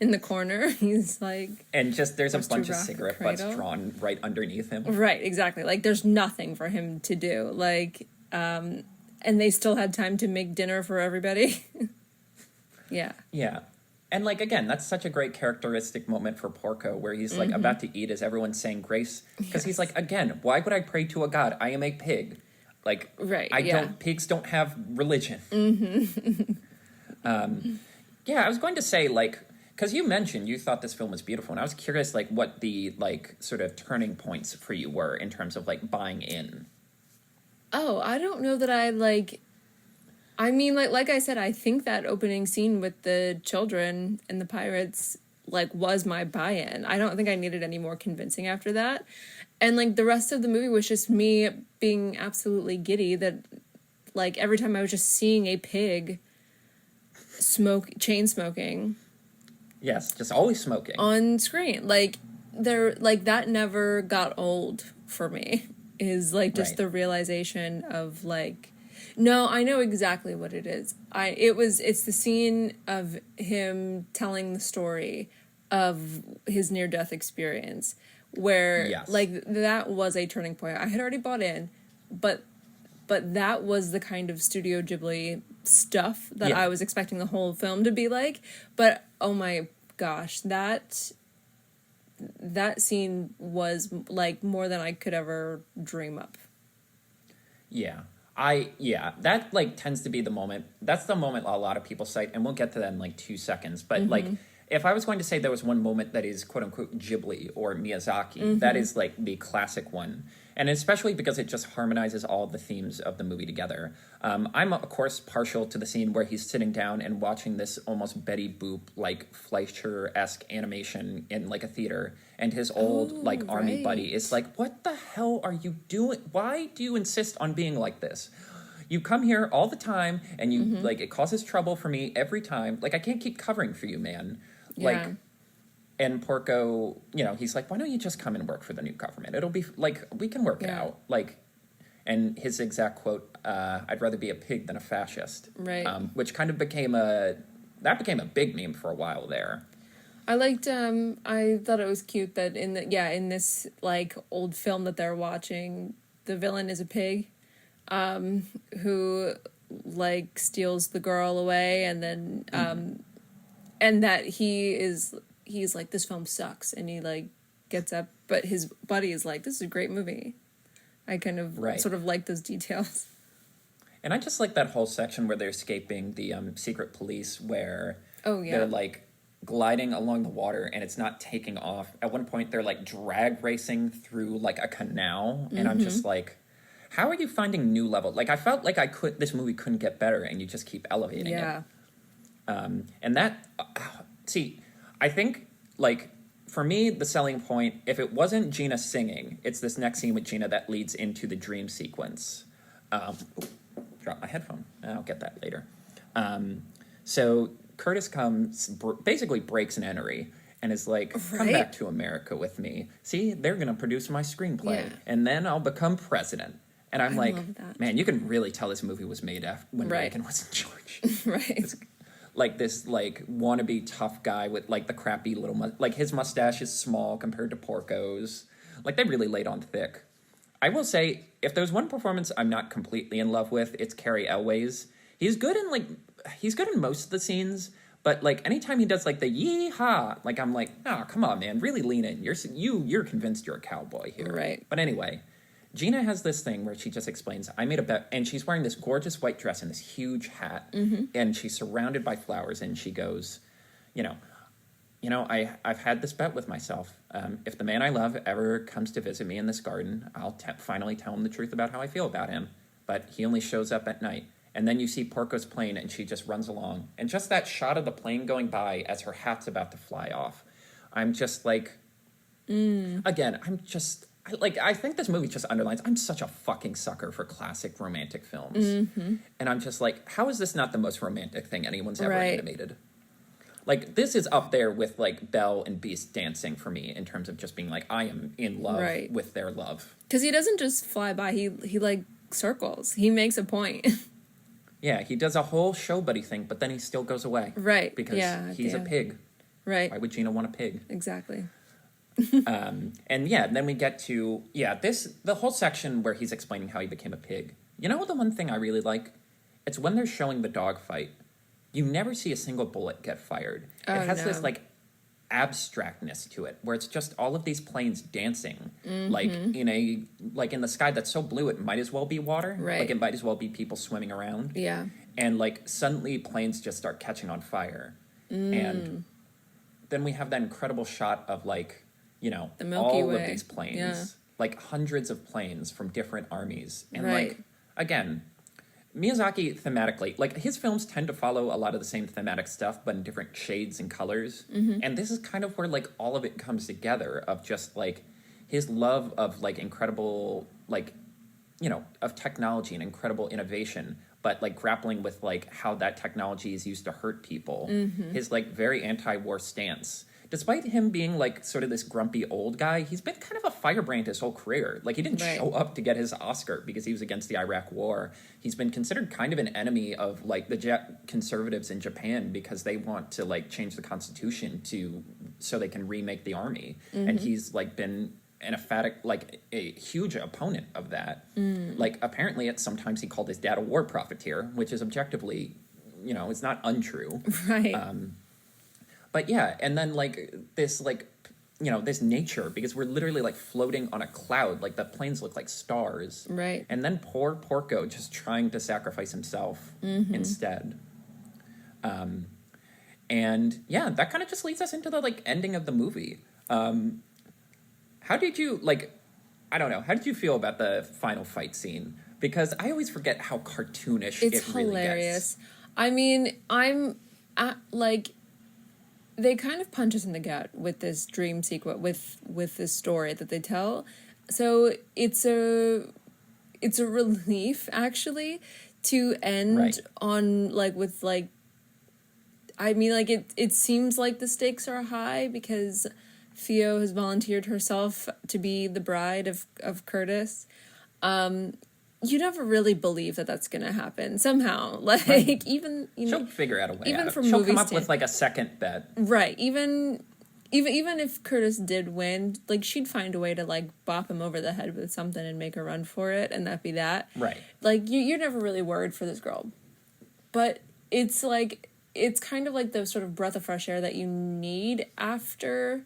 in the corner. He's like, And just there's a Wants to bunch of rock a cigarette butts cradle. drawn right underneath him. right, exactly, like there's nothing for him to do, like, and they still had time to make dinner for everybody. Yeah. Yeah. And like again, that's such a great characteristic moment for Porco where he's like about to eat as everyone's saying grace. Because he's like, again, why would I pray to a god? I am a pig. Like Right, I yeah. don't pigs don't have religion. Yeah, I was going to say like because you mentioned you thought this film was beautiful, and I was curious like what the like sort of turning points for you were in terms of like buying in. Oh, I don't know that I like. I mean, like I said, I think that opening scene with the children and the pirates like was my buy-in. I don't think I needed any more convincing after that. And like the rest of the movie was just me being absolutely giddy that like every time I was just seeing a pig chain smoking Yes, just always smoking. on screen. Like that never got old for me. Is like just Right. the realization of like, no, I know exactly what it is. It's the scene of him telling the story of his near death experience where Yes. like that was a turning point. I had already bought in, but that was the kind of Studio Ghibli stuff that Yeah. I was expecting the whole film to be like. But oh my gosh, that scene was like more than I could ever dream up. Yeah. That like tends to be the moment. That's the moment a lot of people cite, and we'll get to that in like 2 seconds. But like, if I was going to say there was one moment that is quote unquote Ghibli or Miyazaki, that is like the classic one. And especially because it just harmonizes all the themes of the movie together. I'm, of course, partial to the scene where he's sitting down and watching this almost Betty Boop, like Fleischer-esque animation in like a theater. And his old like army right. buddy is like, what the hell are you doing? Why do you insist on being like this? You come here all the time and you like, it causes trouble for me every time. Like, I can't keep covering for you, man. Like, Yeah. and Porco, you know, he's like, why don't you just come and work for the new government? It'll be like, we can work it Yeah. out. Like, and his exact quote, I'd rather be a pig than a fascist. Right. Which kind of became a big meme for a while there. I liked I thought it was cute that in this like old film that they're watching, the villain is a pig who like steals the girl away, and then and that he's like, this film sucks, and he like gets up, but his buddy is like, this is a great movie. I kind of Right. sort of like those details. And I just like that whole section where they're escaping the secret police, where Oh, yeah. they're like gliding along the water and it's not taking off. At one point, they're like drag racing through like a canal, and I'm just like, how are you finding new level? Like, I felt like this movie couldn't get better, and you just keep elevating it. Yeah. And that, see, I think, like, for me, the selling point, if it wasn't Gina singing, it's this next scene with Gina that leads into the dream sequence. Drop my headphone. I'll get that later. So Curtis comes, basically breaks an entry, and is like, come Right. back to America with me. See, they're going to produce my screenplay, Yeah. and then I'll become president. And I'm I like, love that. man, you can really tell this movie was made after when Right. Reagan was in charge. Right. Like this like wannabe tough guy with like the crappy little like his mustache is small compared to Porco's. Like, they really laid on thick. I will say, if there's one performance I'm not completely in love with, it's Cary Elwes. He's good in most of the scenes, but like anytime he does like the yee-haw, like I'm like, oh, come on, man, really lean in. You're convinced you're a cowboy here. Right. But anyway, Gina has this thing where she just explains, I made a bet, and she's wearing this gorgeous white dress and this huge hat, and she's surrounded by flowers, and she goes, you know, I've had this bet with myself. If the man I love ever comes to visit me in this garden, I'll finally tell him the truth about how I feel about him. But he only shows up at night. And then you see Porco's plane, and she just runs along. And just that shot of the plane going by as her hat's about to fly off, I'm just like, again, I think this movie just underlines, I'm such a fucking sucker for classic romantic films. And I'm just like, how is this not the most romantic thing anyone's ever animated? Like, this is up there with, like, Belle and Beast dancing for me in terms of just being like, I am in love with their love. Because he doesn't just fly by, he like, circles. He makes a point. Yeah, he does a whole show buddy thing, but then he still goes away. Right. Because he's a pig. Right. Why would Gina want a pig? Exactly. And then we get to, the whole section where he's explaining how he became a pig. You know the one thing I really like? It's when they're showing the dog fight. You never see a single bullet get fired. Oh, it has this, like, abstractness to it, where it's just all of these planes dancing, like, in the sky that's so blue it might as well be water. Right. Like, it might as well be people swimming around. Yeah. And, like, suddenly planes just start catching on fire. And then we have that incredible shot of, like, the Milky all Way. of these planes. Yeah. Like, hundreds of planes from different armies. And, Right. like, again, Miyazaki thematically, like, his films tend to follow a lot of the same thematic stuff, but in different shades and colors. And this is kind of where, like, all of it comes together of just, like, his love of, like, incredible, like, of technology and incredible innovation, but, like, grappling with, like, how that technology is used to hurt people. His, like, very anti-war stance. Despite him being, like, sort of this grumpy old guy, he's been kind of a firebrand his whole career. Like, he didn't show up to get his Oscar because he was against the Iraq War. He's been considered kind of an enemy of, like, the conservatives in Japan because they want to, like, change the constitution so they can remake the army. And he's, like, been an emphatic, like, a huge opponent of that. Like, apparently sometimes he called his dad a war profiteer, which is objectively, it's not untrue. Right. But yeah, and then, like, this, like, this nature, because we're literally, like, floating on a cloud. Like, the planes look like stars. Right. And then poor Porco just trying to sacrifice himself instead. And, yeah, that kind of just leads us into the, like, ending of the movie. How did you, like, I don't know, how did you feel about the final fight scene? Because I always forget how cartoonish it really hilarious. gets. I mean, they kind of punch us in the gut with this dream sequence, with this story that they tell. So it's a relief, actually, to end on, like, with, like, I mean, like, it seems like the stakes are high because Theo has volunteered herself to be the bride of Curtis. You never really believe that that's going to happen somehow. Like, even, she'll figure out a way even out. from She'll movie come up with, like, a second bet. Right. Even if Curtis did win, like, she'd find a way to, like, bop him over the head with something and make a run for it, and that'd be that. Right. Like, you're never really worried for this girl. But it's, like, it's kind of like the sort of breath of fresh air that you need after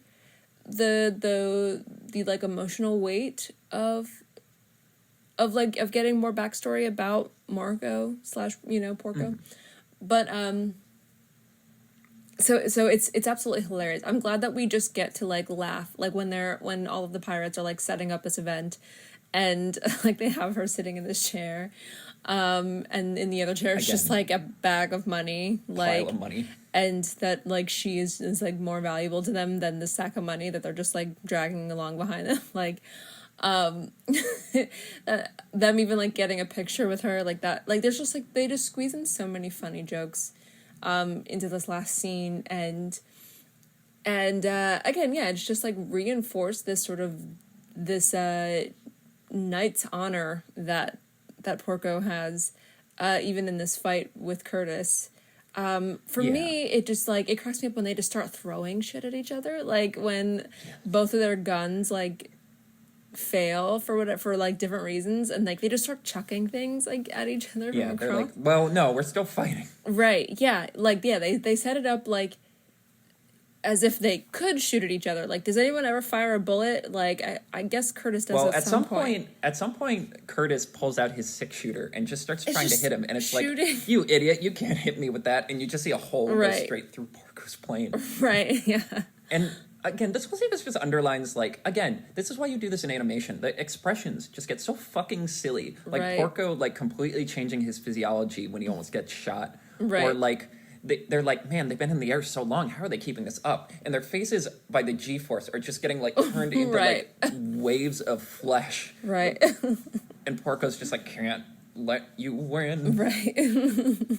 the like, emotional weight of getting more backstory about Marco / Porco. But so it's absolutely hilarious. I'm glad that we just get to, like, laugh, like, when all of the pirates are, like, setting up this event and, like, they have her sitting in this chair, and in the other chair is just, like, a bag of money, like, pile of money. And that, like, she is like more valuable to them than the sack of money that they're just, like, dragging along behind them. Like, them even, like, getting a picture with her, like, that, like, there's just, like, they just squeeze in so many funny jokes into this last scene, and again, yeah, it's just, like, reinforce this sort of this knight's honor that Porco has, even in this fight with Curtis. For me, it just, like, it cracks me up when they just start throwing shit at each other, like, when both of their guns, like, fail for like different reasons, and, like, they just start chucking things, like, at each other. Yeah, they're like, well, no, we're still fighting. Right. Yeah. Like, yeah, they set it up, like, as if they could shoot at each other. Like, does anyone ever fire a bullet? Like, I guess Curtis does at some point. At some point, Curtis pulls out his 6-shooter and just starts trying to hit him. And it's shooting. like, you idiot, you can't hit me with that. And you just see a hole go straight through Porco's plane. Right, yeah. And again, this just underlines, like, again, this is why you do this in animation. The expressions just get so fucking silly. Like, Porco, like, completely changing his physiology when he almost gets shot. Right. Or, like, they're like, man, they've been in the air so long. How are they keeping this up? And their faces, by the G-force, are just getting, like, turned into, like, waves of flesh. Right. And Porco's just like, can't let you win. Right.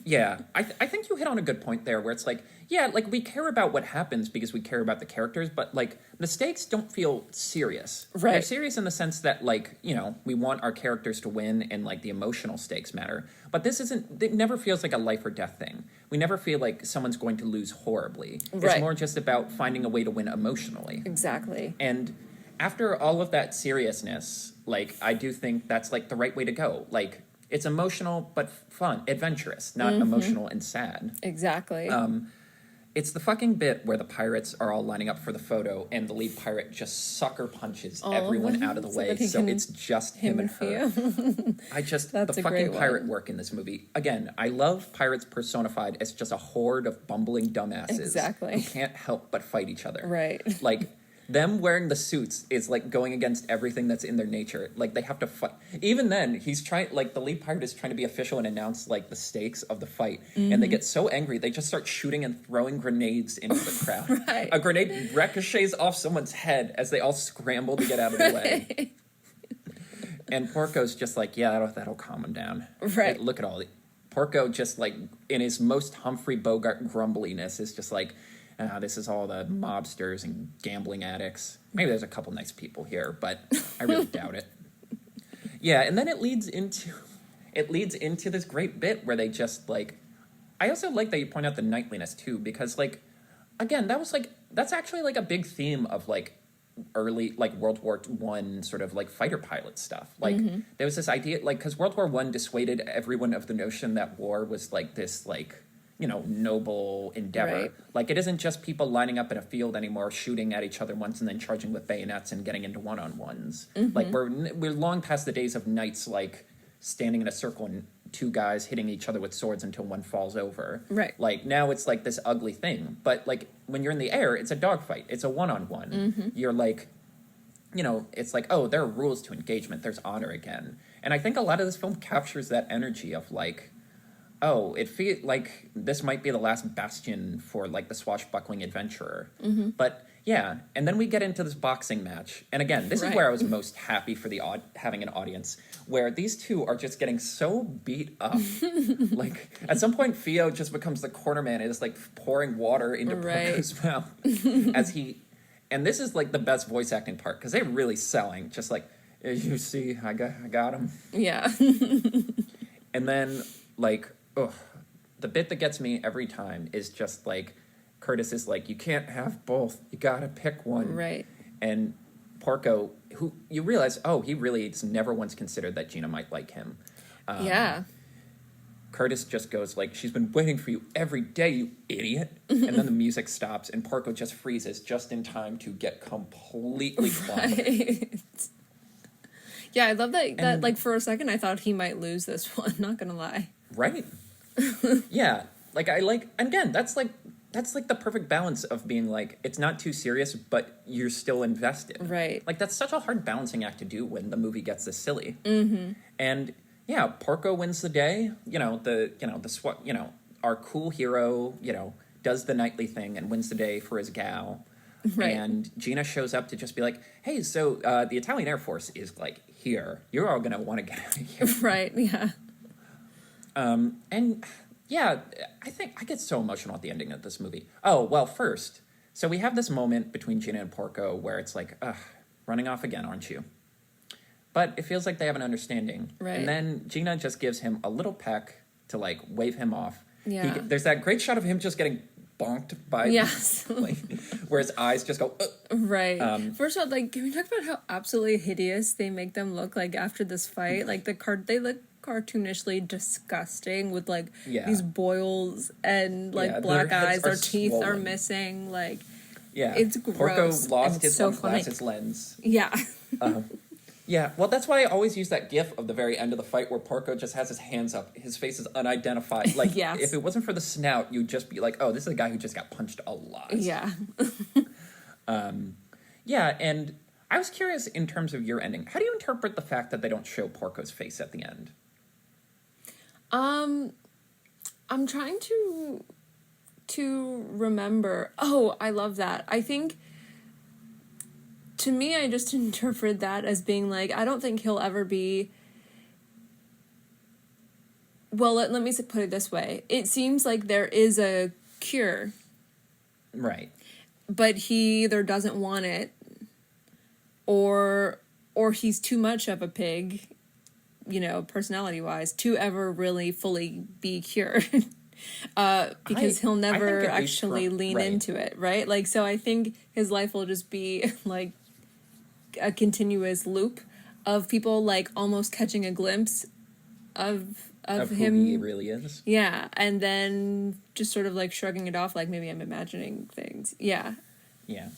Yeah. I think you hit on a good point there where it's like, yeah, like, we care about what happens because we care about the characters, but, like, the stakes don't feel serious. Right. They're serious in the sense that, like, you know, we want our characters to win and, like, the emotional stakes matter. But this isn't, it never feels like a life or death thing. We never feel like someone's going to lose horribly. Right. It's more just about finding a way to win emotionally. Exactly. And after all of that seriousness, like, I do think that's, like, the right way to go. Like, it's emotional but fun, adventurous, not emotional and sad. Exactly. It's the fucking bit where the pirates are all lining up for the photo and the lead pirate just sucker punches everyone out of the way, so it's just him and her. The fucking pirate work in this movie. Again, I love pirates personified as just a horde of bumbling dumbasses Exactly. who can't help but fight each other. Right. Like, them wearing the suits is, like, going against everything that's in their nature. Like, they have to fight. Even then, he's trying, like, the lead pirate is trying to be official and announce, like, the stakes of the fight. And they get so angry, they just start shooting and throwing grenades into the crowd. Right. A grenade ricochets off someone's head as they all scramble to get out of the way. And Porco's just like, yeah, that'll calm him down. Right. Like, look at all the... Porco just, like, in his most Humphrey Bogart grumbliness is just like... this is all the mobsters and gambling addicts. Maybe there's a couple nice people here, but I really doubt it. Yeah, and then it leads into this great bit where they just, like... I also like that you point out the knightliness, too, because, like, again, that's actually, like, a big theme of, like, early, like, World War I sort of, like, fighter pilot stuff. Like, there was this idea, like, because World War I dissuaded everyone of the notion that war was, like, this, like... you know, noble endeavor. Right. Like, it isn't just people lining up in a field anymore, shooting at each other once and then charging with bayonets and getting into one-on-ones. Like, we're long past the days of knights, like, standing in a circle and two guys hitting each other with swords until one falls over. Right. Like, now it's, like, this ugly thing. But, like, when you're in the air, it's a dogfight. It's a one-on-one. You're, like... You know, it's like, oh, there are rules to engagement. There's honor again. And I think a lot of this film captures that energy of, like... oh, it feels like this might be the last bastion for, like, the swashbuckling adventurer. But, yeah, and then we get into this boxing match. And again, this is where I was most happy for having an audience, where these two are just getting so beat up. Like, at some point, Theo just becomes the corner man and is, like, pouring water into Porco's mouth as he... And this is, like, the best voice acting part, because they're really selling, just like, as you see, I got him. Yeah. And then, like... ugh, the bit that gets me every time is just, like, Curtis is like, you can't have both. You gotta pick one. Right. And Porco, who you realize, oh, he really has never once considered that Gina might like him. Yeah. Curtis just goes, like, she's been waiting for you every day, you idiot. And then the music stops, and Porco just freezes just in time to get completely clobbed. Right. Yeah, I love that, like, for a second I thought he might lose this one, not gonna lie. Right. Yeah. Like, again, that's like the perfect balance of being like, it's not too serious, but you're still invested. Right. Like, that's such a hard balancing act to do when the movie gets this silly. And yeah, Porco wins the day. Our cool hero, does the knightly thing and wins the day for his gal. Right. And Gina shows up to just be like, hey, so the Italian Air Force is, like, here. You're all gonna want to get out of here. Right, yeah. And yeah, I think I get so emotional at the ending of this movie. Oh, well, first, so we have this moment between Gina and Porco where it's like, ugh, running off again, aren't you? But it feels like they have an understanding. Right. And then Gina just gives him a little peck to, like, wave him off. Yeah. There's that great shot of him just getting bonked by like, where his eyes just go right. First of all, like, can we talk about how absolutely hideous they make them look, like, after this fight? Like, they look cartoonishly disgusting with, like, these boils and, like, black eyes. Their teeth are missing. Like, Yeah. It's Porco gross. lost and his so funny. sunglasses lens. Yeah. Yeah, well, that's why I always use that gif of the very end of the fight where Porco just has his hands up. His face is unidentified. Like, Yes. if it wasn't for the snout, you'd just be like, oh, this is a guy who just got punched a lot. Yeah. Yeah, and I was curious in terms of your ending. How do you interpret the fact that they don't show Porco's face at the end? I'm trying to remember. Oh, I love that. I think, to me, I just interpret that as being like, I don't think he'll ever be... Well, let me put it this way. It seems like there is a cure, Right. but he either doesn't want it, or he's too much of a pig, personality-wise, to ever really fully be cured. Because he'll never think at least actually lean right. into it, right? Like, so I think his life will just be, like, a continuous loop of people, like, almost catching a glimpse of him. Who he really is. Yeah, and then just sort of, like, shrugging it off, like, maybe I'm imagining things. Yeah. Yeah.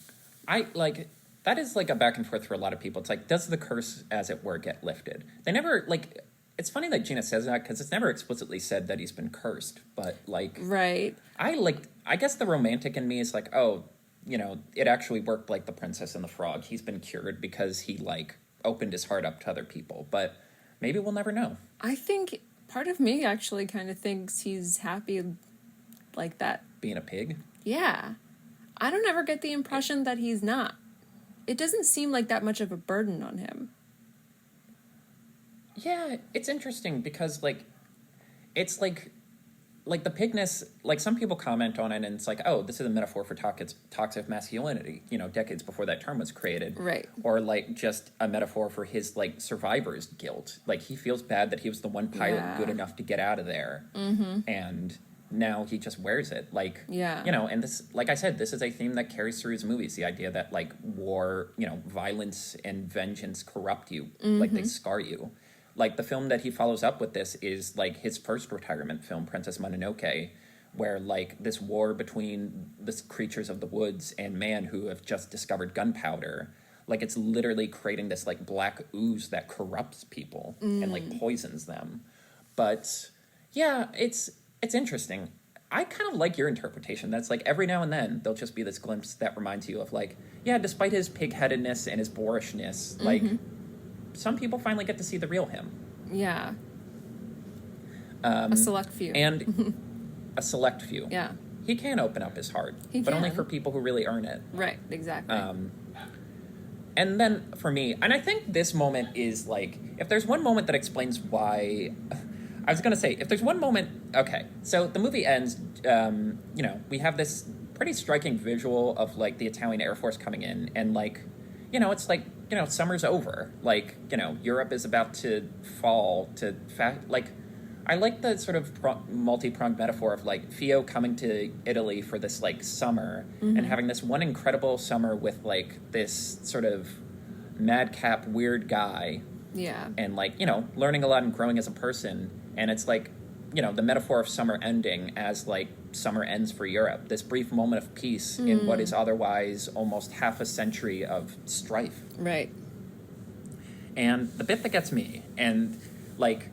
That is, like, a back and forth for a lot of people. It's like, does the curse, as it were, get lifted? They never, like... It's funny that Gina says that because it's never explicitly said that he's been cursed, but like, right. I guess the romantic in me is like, oh, it actually worked like the Princess and the Frog. He's been cured because he like opened his heart up to other people, but maybe we'll never know. I think part of me actually kind of thinks he's happy like that. Being a pig? Yeah. I don't ever get the impression that he's not. It doesn't seem like that much of a burden on him. Yeah, it's interesting because, like, it's like the pigness, like, some people comment on it and it's like, oh, this is a metaphor for toxic masculinity, decades before that term was created. Right. Or, like, just a metaphor for his, like, survivor's guilt. Like, he feels bad that he was the one pilot good enough to get out of there. Mm-hmm. And now he just wears it. Like, and this, like I said, this is a theme that carries through his movies. The idea that, like, war, violence and vengeance corrupt you. Mm-hmm. Like, they scar you. Like, the film that he follows up with this is, like, his first retirement film, Princess Mononoke, where, like, this war between the creatures of the woods and man who have just discovered gunpowder, like, it's literally creating this, like, black ooze that corrupts people and, like, poisons them. But, yeah, it's interesting. I kind of like your interpretation. That's, like, every now and then there'll just be this glimpse that reminds you of, like, yeah, despite his pig-headedness and his boorishness, like... Some people finally get to see the real him. Yeah. A select few. And a select few. Yeah. He can open up his heart, but only for people who really earn it. Right, exactly. And then for me, and I think this moment is like, if there's one moment that explains why... I was going to say, if there's one moment... Okay, so the movie ends, we have this pretty striking visual of, like, the Italian Air Force coming in, and, like, it's like, summer's over. Like, Europe is about to fall to like, I like the sort of multi-pronged metaphor of, like, Fio coming to Italy for this, like, summer and having this one incredible summer with, like, this sort of madcap weird guy. Yeah. And, like, learning a lot and growing as a person. And it's like, the metaphor of summer ending as, like, summer ends for Europe. This brief moment of peace in what is otherwise almost half a century of strife. Right. And the bit that gets me, and, like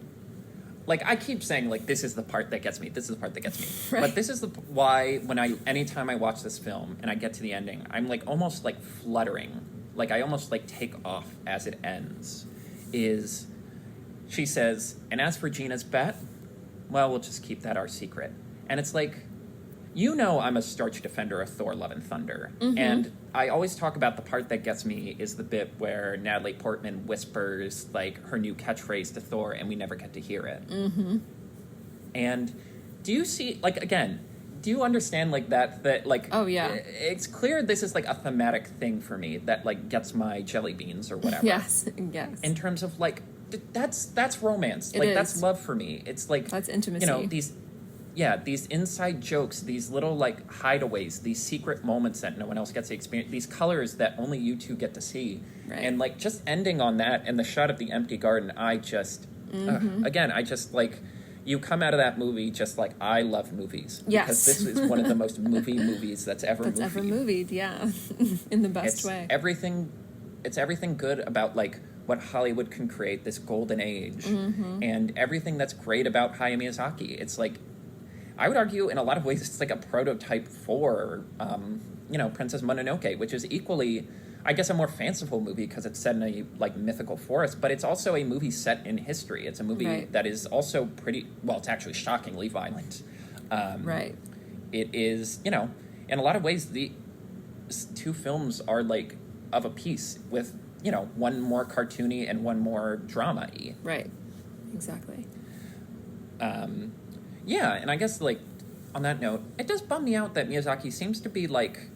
I keep saying, like, this is the part that gets me, this is the part that gets me. Right. But this is why anytime I watch this film and I get to the ending, I'm, like, almost, like, fluttering. Like, I almost, like, take off as it ends. She says, and as for Gina's bet, well, we'll just keep that our secret. And it's like, I'm a starch defender of Thor, Love and Thunder. Mm-hmm. And I always talk about the part that gets me is the bit where Natalie Portman whispers, like, her new catchphrase to Thor, and we never get to hear it. Mm-hmm. And do you see, like, again, do you understand, like, that, like... Oh, yeah. It's clear this is, like, a thematic thing for me that, like, gets my jelly beans or whatever. Yes. In terms of, like, that's romance. It like, is. That's love for me. It's, like... That's intimacy. These inside jokes, these little, like, hideaways, these secret moments that no one else gets to experience, these colors that only you two get to see. Right. And, like, just ending on that and the shot of the empty garden, I just, again, I just, like, you come out of that movie just like, I love movies. Yes. Because this is one of the most movies that's ever movied, yeah. In the best way. It's everything good about, like, what Hollywood can create, this golden age, and everything that's great about Hayao Miyazaki. It's like, I would argue in a lot of ways it's like a prototype for, Princess Mononoke, which is equally, I guess, a more fanciful movie because it's set in a, like, mythical forest, but it's also a movie set in history. It's a movie that is also it's actually shockingly violent. Right. It is, in a lot of ways, the two films are, like, of a piece with, one more cartoony and one more drama-y. Right. Exactly. Yeah, and I guess, like, on that note, it does bum me out that Miyazaki seems to be, like...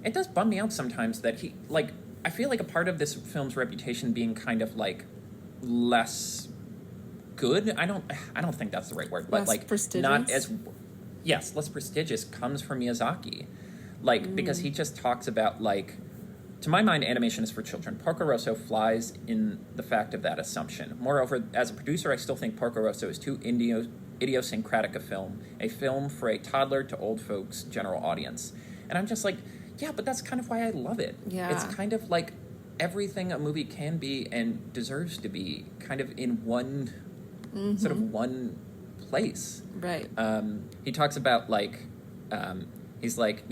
It does bum me out sometimes that he, like... I feel like a part of this film's reputation being kind of, like, less good. I don't think that's the right word, but, less like, prestigious? Not as... Yes, less prestigious comes from Miyazaki. Like, because he just talks about, like... To my mind, animation is for children. Porco Rosso flies in the fact of that assumption. Moreover, as a producer, I still think Porco Rosso is too idiosyncratic a film for a toddler to old folks' general audience. And I'm just like, yeah, but that's kind of why I love it. Yeah. It's kind of like everything a movie can be and deserves to be kind of in one, sort of one place. Right. He talks about, like, he's like,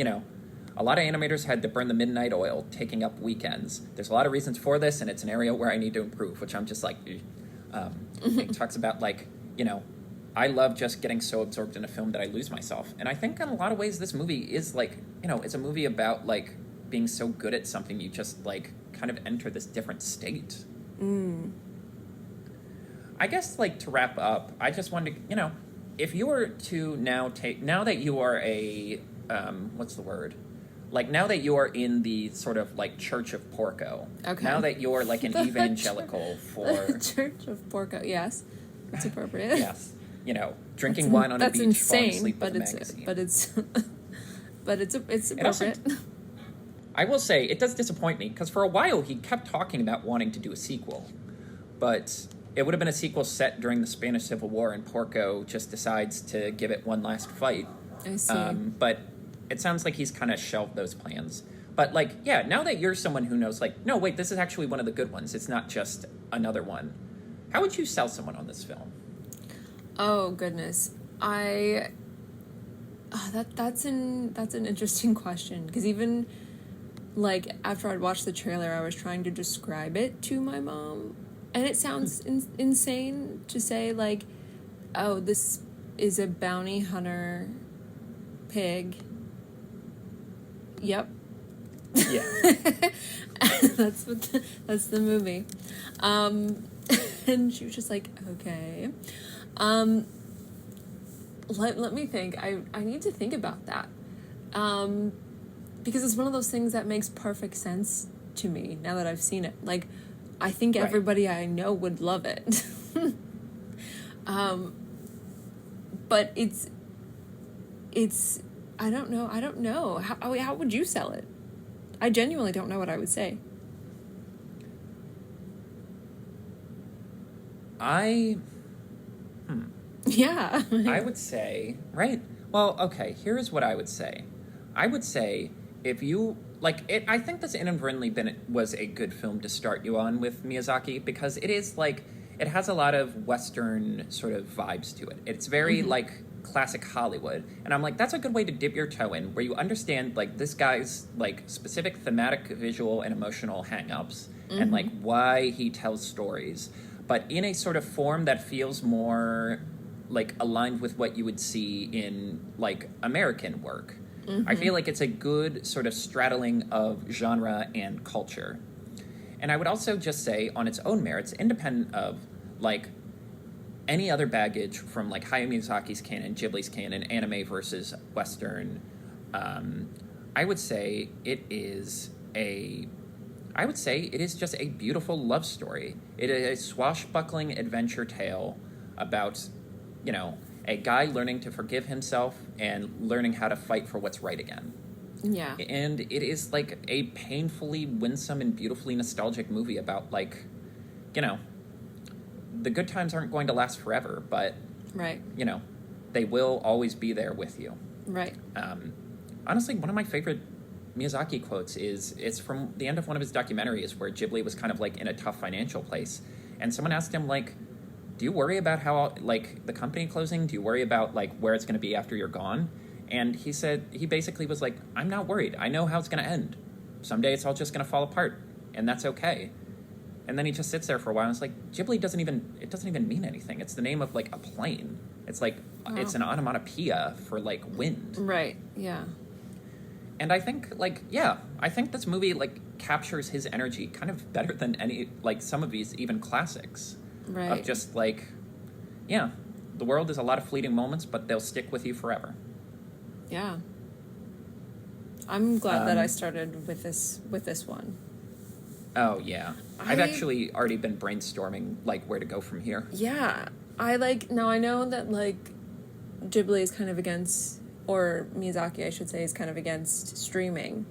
a lot of animators had to burn the midnight oil, taking up weekends. There's a lot of reasons for this, and it's an area where I need to improve, which I'm just like... He talks about, like, I love just getting so absorbed in a film that I lose myself. And I think in a lot of ways this movie is, like, it's a movie about, like, being so good at something you just, like, kind of enter this different state. I guess, like, to wrap up, I just wanted to, if you were to now that you are a... what's the word? Like, now that you're in the sort of, like, Church of Porco. Okay. Now that you're, like, an evangelical for... The Church of Porco, yes. That's appropriate. Yes. Drinking wine on a beach, falling asleep with a magazine. But it's appropriate. I will say, it does disappoint me, because for a while he kept talking about wanting to do a sequel. But it would have been a sequel set during the Spanish Civil War, and Porco just decides to give it one last fight. I see. But... It sounds like he's kind of shelved those plans. But, like, yeah, now that you're someone who knows, like, no, wait, this is actually one of the good ones. It's not just another one. How would you sell someone on this film? Oh, goodness. That's an interesting question. Because even, like, after I'd watched the trailer, I was trying to describe it to my mom. And it sounds insane to say, like, oh, this is a bounty hunter pig. Yep. Yeah. That's the movie. And she was just like, okay. Let me think. I need to think about that. Because it's one of those things that makes perfect sense to me now that I've seen it. Like, I think everybody I know would love it. But it's I don't know. How would you sell it? I genuinely don't know what I would say. Yeah. I would say, right? Well, okay, here's what I would say. I would say if you, like, I think this inadvertently was a good film to start you on with Miyazaki, because it is, like, it has a lot of Western sort of vibes to it. It's very, like, classic Hollywood. And I'm like, that's a good way to dip your toe in, where you understand, like, this guy's, like, specific thematic, visual, and emotional hang-ups, and, like, why he tells stories, but in a sort of form that feels more, like, aligned with what you would see in, like, American work. I feel like it's a good sort of straddling of genre and culture. And I would also just say, on its own merits, independent of, like, any other baggage from, like, Hayao Miyazaki's canon, Ghibli's canon, anime versus Western, I would say it is just a beautiful love story. It is a swashbuckling adventure tale about, a guy learning to forgive himself and learning how to fight for what's right again. Yeah. And it is, like, a painfully winsome and beautifully nostalgic movie about, like, the good times aren't going to last forever, but Right. You know, they will always be there with you. Right. Honestly, one of my favorite Miyazaki quotes it's from the end of one of his documentaries where Ghibli was kind of like in a tough financial place, and someone asked him like, "Do you worry about how like the company closing? Do you worry about like where it's going to be after you're gone?" And he said he basically was like, "I'm not worried. I know how it's going to end. Someday it's all just going to fall apart, and that's okay." And then he just sits there for a while and it's like, Ghibli doesn't even mean anything. It's the name of like a plane. It's like it's an onomatopoeia for like wind. Right. Yeah. And I think like I think this movie like captures his energy kind of better than any like some of these even classics. Right. Of just like the world is a lot of fleeting moments, but they'll stick with you forever. Yeah. I'm glad that I started with this one. Oh yeah. I've actually already been brainstorming like where to go from here. Yeah. I know that like Ghibli is kind of against, or Miyazaki I should say, is kind of against streaming.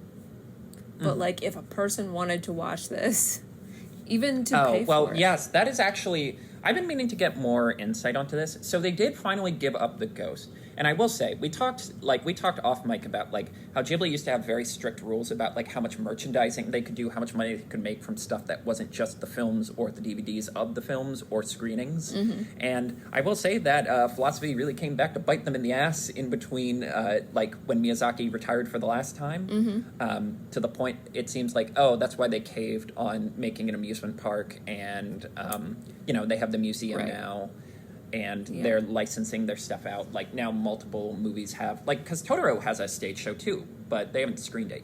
But like if a person wanted to watch this, even to pay for it. Yes, that is actually, I've been meaning to get more insight onto this. So they did finally give up the ghost. And I will say, we talked off mic about like how Ghibli used to have very strict rules about like how much merchandising they could do, how much money they could make from stuff that wasn't just the films or the DVDs of the films or screenings. And I will say that philosophy really came back to bite them in the ass in between like when Miyazaki retired for the last time, to the point it seems like, oh, that's why they caved on making an amusement park, and they have the museum now. And they're licensing their stuff out. Like, now multiple movies have... Like, because Totoro has a stage show, too, but they haven't screened it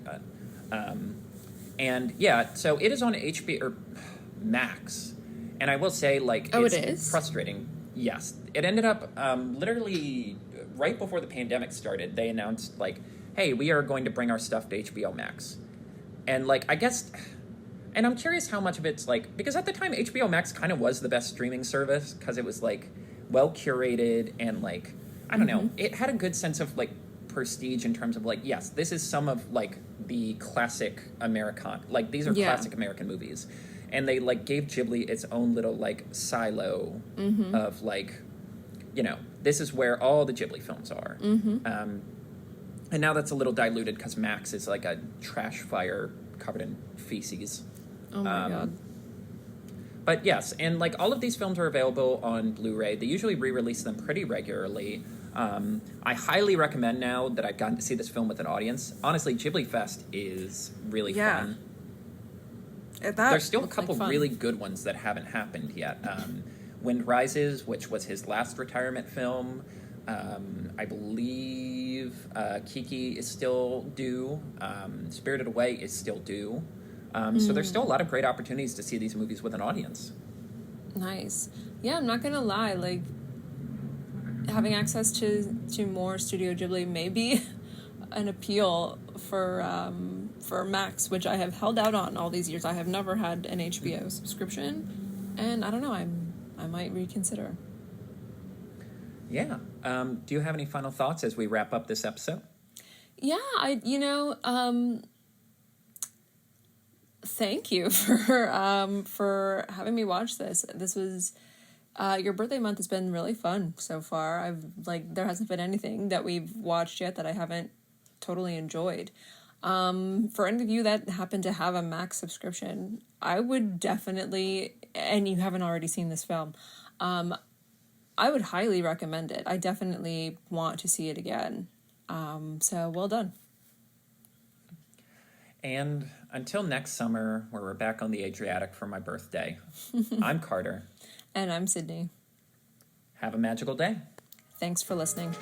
yet. So it is on HBO... or Max. And I will say, like... Oh, it's it is? frustrating. Yes. It ended up, literally, right before the pandemic started, they announced, like, hey, we are going to bring our stuff to HBO Max. And, like, I guess... And I'm curious how much of it's, like... Because at the time, HBO Max kind of was the best streaming service, because it was, like... well curated and like I don't know, it had a good sense of like prestige in terms of like, yes, this is some of like the classic American, like these are classic American movies, and they like gave Ghibli its own little like silo of like, this is where all the Ghibli films are. And now that's a little diluted because Max is like a trash fire covered in feces. Oh my god. But yes, and like all of these films are available on Blu-ray. They usually re-release them pretty regularly. I highly recommend now that I've gotten to see this film with an audience. Honestly, Ghibli Fest is really fun. There's still a couple really good ones that haven't happened yet. Wind Rises, which was his last retirement film. I believe Kiki is still due. Spirited Away is still due. So there's still a lot of great opportunities to see these movies with an audience. Nice. Yeah, I'm not gonna lie, like having access to more Studio Ghibli may be an appeal for Max, which I have held out on all these years. I have never had an HBO subscription, and I don't know, I might reconsider. Yeah. Do you have any final thoughts as we wrap up this episode? Yeah, thank you for having me watch this. This was your birthday month has been really fun so far. There hasn't been anything that we've watched yet that I haven't totally enjoyed. For any of you that happen to have a Max subscription, I would definitely, and you haven't already seen this film, I would highly recommend it. I definitely want to see it again. So well done. And until next summer, where we're back on the Adriatic for my birthday, I'm Carter. And I'm Sydney. Have a magical day. Thanks for listening.